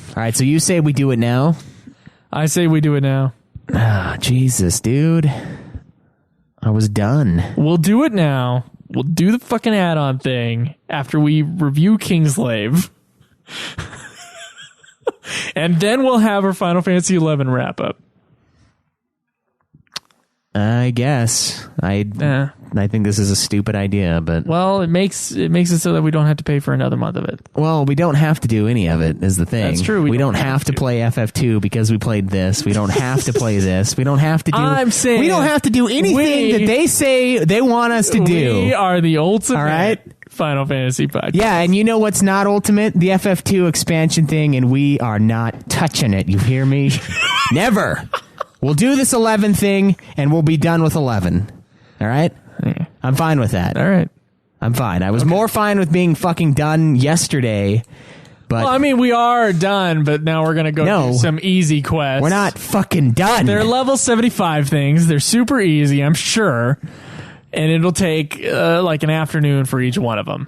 All right, so you say we do it now? I say we do it now. Ah, Jesus, dude. I was done. We'll do it now. We'll do the fucking add-on thing after we review Kingslave. And then we'll have our Final Fantasy XI wrap-up. I guess. I think this is a stupid idea, but... Well, it makes it so that we don't have to pay for another month of it. Well, we don't have to do any of it, is the thing. That's true. We don't have to play FF2 because we played this. We don't have to play this. We don't have to do... I'm saying... We don't have to do anything that they say they want us to do. We are the ultimate... All right? Final Fantasy podcast. Yeah, and you know what's not ultimate? The FF2 expansion thing, and we are not touching it. You hear me? Never. We'll do this 11 thing, and we'll be done with 11. All right? Yeah. I'm fine with that. All right. I'm fine. I was more fine with being fucking done yesterday, but... Well, I mean, we are done, but now we're going to go do some easy quests. We're not fucking done. They're level 75 things. They're super easy, I'm sure. And it'll take like an afternoon for each one of them.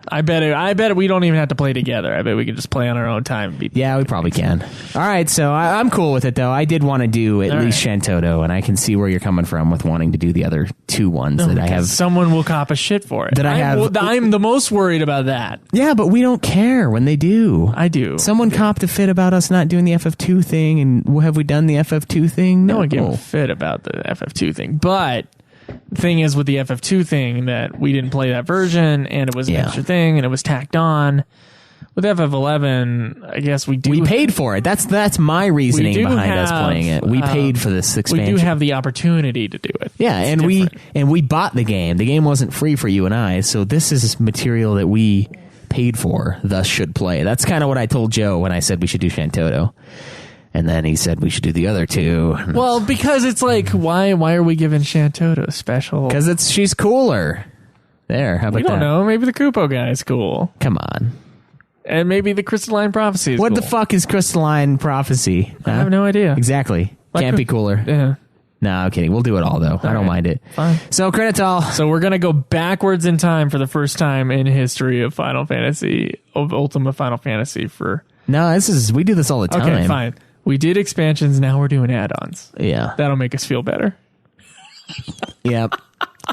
I bet we don't even have to play together. I bet we can just play on our own time. Yeah, we probably can. All right, so I'm cool with it, though. I did want to do at least Shantoto, and I can see where you're coming from with wanting to do the other 2 ones that I have. Someone will cop a shit for it. I'm the most worried about that. Yeah, but we don't care when they do. I do. Someone copped a fit about us not doing the FF2 thing, and have we done the FF2 thing? No one gave a fit about the FF2 thing, but... The thing is with the FF2 thing that we didn't play that version and it was an extra thing and it was tacked on. With FF11, I guess we do. We paid for it. That's my reasoning behind us playing it. We paid for this expansion. We do have the opportunity to do it. Yeah, and we bought the game. The game wasn't free for you and I, so this is material that we paid for, thus should play. That's kind of what I told Joe when I said we should do Shantoto. And then he said we should do the other 2. Well, because it's like, why are we giving Shantoto special? Because she's cooler. There, how about that? We don't know. Maybe the Kupo guy is cool. Come on. And maybe the Crystalline Prophecy is cool. What the fuck is Crystalline Prophecy? I have no idea. Exactly. Can't be cooler. Yeah. No, I'm kidding. We'll do it all, though. I don't mind it. Fine. So, credits all. So, we're going to go backwards in time for the first time in history of Final Fantasy, of Ultimate Final Fantasy for... No, we do this all the time. Okay, fine. We did expansions, now we're doing add-ons. Yeah. That'll make us feel better. Yep.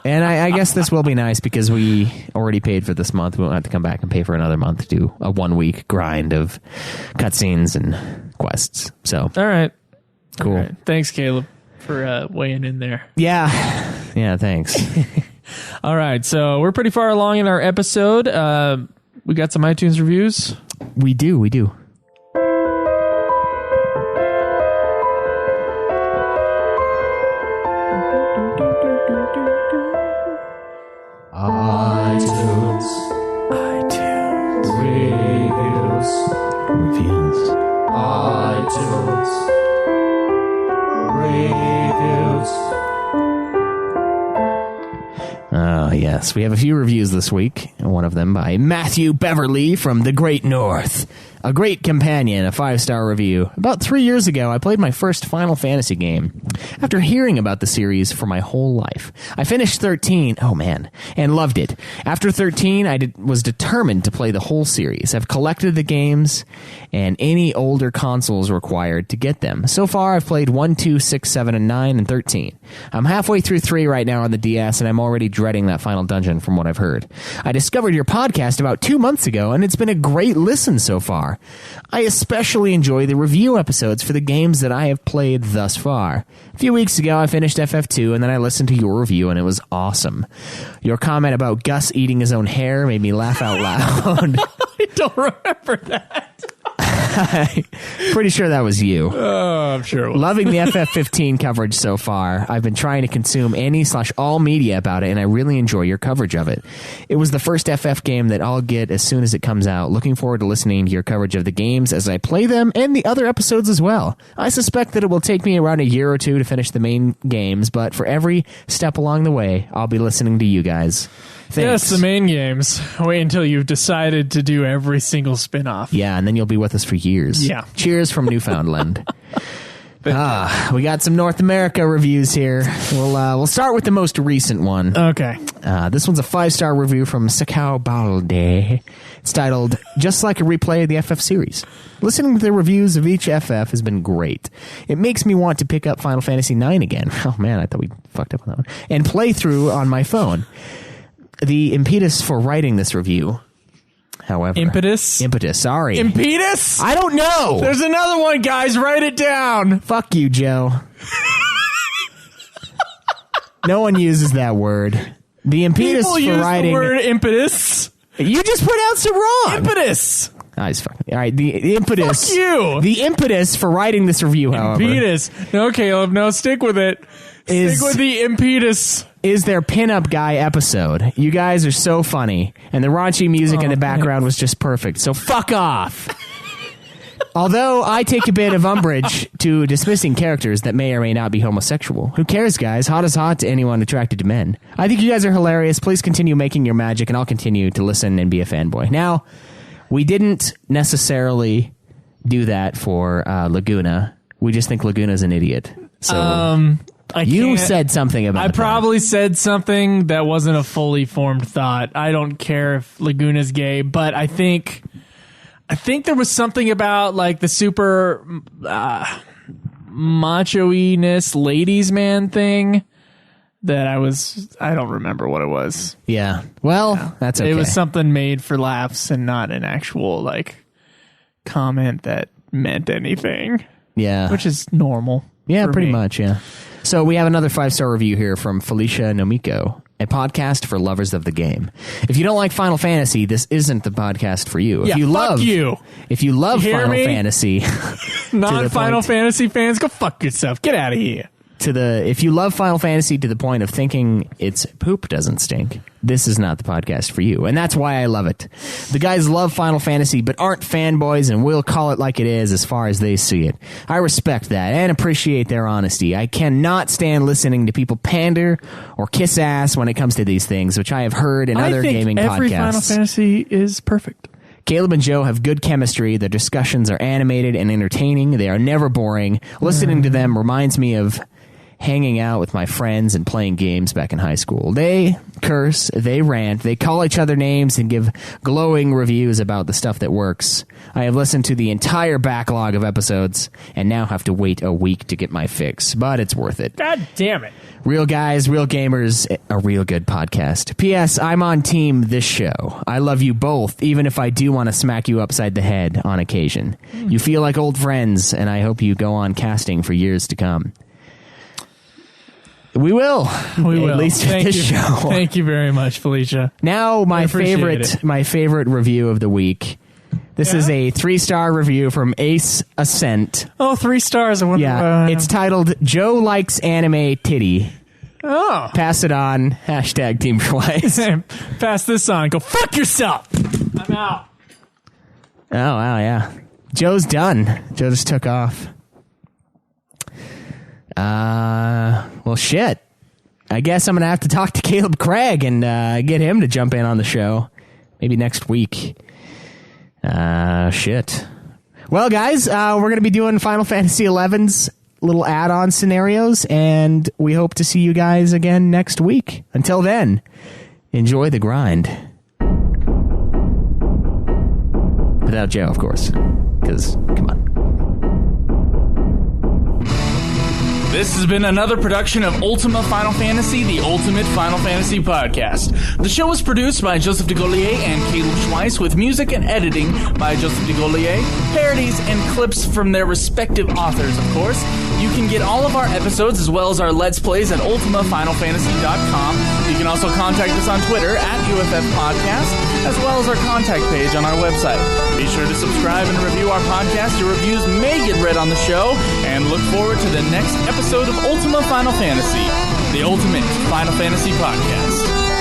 And I guess this will be nice because we already paid for this month. We won't have to come back and pay for another month to do a 1-week grind of cutscenes and quests. So. All right. Cool. All right. Thanks, Caleb, for weighing in there. Yeah. Yeah, thanks. All right. So we're pretty far along in our episode. We got some iTunes reviews. We do. iTunes. Reviews. Oh, yes. We have a few reviews this week. one of them by Matthew Beverly from the Great North. A great companion, a 5-star review. About 3 years ago, I played my first Final Fantasy game. After hearing about the series for my whole life, I finished 13, and loved it. After 13, I was determined to play the whole series. I've collected the games and any older consoles required to get them. So far, I've played 1, 2, 6, 7, and 9, and 13. I'm halfway through 3 right now on the DS, and I'm already dreading that final dungeon from what I've heard. I discovered your podcast about 2 months ago, and it's been a great listen so far. I especially enjoy the review episodes for the games that I have played thus far. A few weeks ago, I finished FF2, and then I listened to your review, and it was awesome. Your comment about Gus eating his own hair made me laugh out loud. I don't remember that. I'm pretty sure that was you. Oh, I'm sure it was. Loving the FF15 coverage so far. I've been trying to consume any/all media about it, and I really enjoy your coverage of it. It was the first FF game that I'll get as soon as it comes out. Looking forward to listening to your coverage of the games as I play them and the other episodes as well. I suspect that it will take me around a year or two to finish the main games, but for every step along the way, I'll be listening to you guys. Thanks. Yes, the main games. Wait until you've decided to do every single spin-off. Yeah, and then you'll be with us for years. Yeah. Cheers from Newfoundland. We got some North America reviews here. We'll start with the most recent one. Okay. This one's a 5-star review from Sakao Balde. It's titled, Just Like a Replay of the FF series. Listening to the reviews of each FF has been great. It makes me want to pick up Final Fantasy IX again. Oh man, I thought we fucked up on that one. And play through on my phone. The impetus for writing this review, however... Impetus, sorry. Impetus? I don't know! There's another one, guys. Write it down. Fuck you, Joe. No one uses that word. The impetus People for use writing... the word impetus. You just pronounced it wrong! Impetus! Nice fucking... All right, the impetus... Fuck you! The impetus for writing this review, however... Impetus. No, Caleb, no, stick with it. Stick with the impetus. Is their pinup guy episode. You guys are so funny, and the raunchy music in the background was just perfect, so fuck off! Although I take a bit of umbrage to dismissing characters that may or may not be homosexual. Who cares, guys? Hot is hot to anyone attracted to men. I think you guys are hilarious. Please continue making your magic, and I'll continue to listen and be a fanboy. Now, we didn't necessarily do that for Laguna. We just think Laguna's an idiot. So... You said something about that. I probably said something that wasn't a fully formed thought. I don't care if Laguna's gay, but I think there was something about like the super macho-iness ladies man thing that I don't remember what it was. Yeah. Well, that's okay. It was something made for laughs and not an actual like comment that meant anything. Yeah. Which is normal. Yeah, pretty much, yeah. So we have another 5-star review here from Felicia Nomiko, a podcast for lovers of the game. If you don't like Final Fantasy, this isn't the podcast for you. If you love Final Fantasy, non-Final Fantasy fans, go fuck yourself. Get out of here. If you love Final Fantasy to the point of thinking its poop doesn't stink, this is not the podcast for you. And that's why I love it. The guys love Final Fantasy, but aren't fanboys and will call it like it is as far as they see it. I respect that and appreciate their honesty. I cannot stand listening to people pander or kiss ass when it comes to these things, which I have heard in other gaming podcasts. Every Final Fantasy is perfect. Caleb and Joe have good chemistry. Their discussions are animated and entertaining. They are never boring. Listening to them reminds me of hanging out with my friends and playing games back in high school. They curse, they rant, they call each other names and give glowing reviews about the stuff that works. I have listened to the entire backlog of episodes and now have to wait a week to get my fix, but it's worth it. God damn it. Real guys, real gamers, a real good podcast. P.S. I'm on team this show. I love you both, even if I do want to smack you upside the head on occasion. You feel like old friends, and I hope you go on casting for years to come. We will. At least Thank this you. show. Thank you very much, Felicia. Now, my favorite review of the week. This is a 3-star review from Ace Ascent. Oh, 3 stars. I wonder, it's titled Joe Likes Anime Titty. Oh. Pass it on. Hashtag Team Twice. Pass this on. Go fuck yourself. I'm out. Oh, wow, yeah. Joe's done. Joe just took off. Well, shit. I guess I'm going to have to talk to Caleb Craig and get him to jump in on the show. Maybe next week. Shit. Well, guys, we're going to be doing Final Fantasy XI's little add-on scenarios, and we hope to see you guys again next week. Until then, enjoy the grind. Without Joe, of course, because, come on. This has been another production of Ultima Final Fantasy, the Ultimate Final Fantasy Podcast. The show was produced by Joseph DeGollier and Caleb Schweiss, with music and editing by Joseph DeGollier, parodies and clips from their respective authors, of course. You can get all of our episodes as well as our Let's Plays at ultimafinalfantasy.com. You can also contact us on Twitter at UFF Podcast, as well as our contact page on our website. Be sure to subscribe and review our podcast. Your reviews may get read on the show, and look forward to the next episode of Ultima Final Fantasy, the Ultimate Final Fantasy Podcast.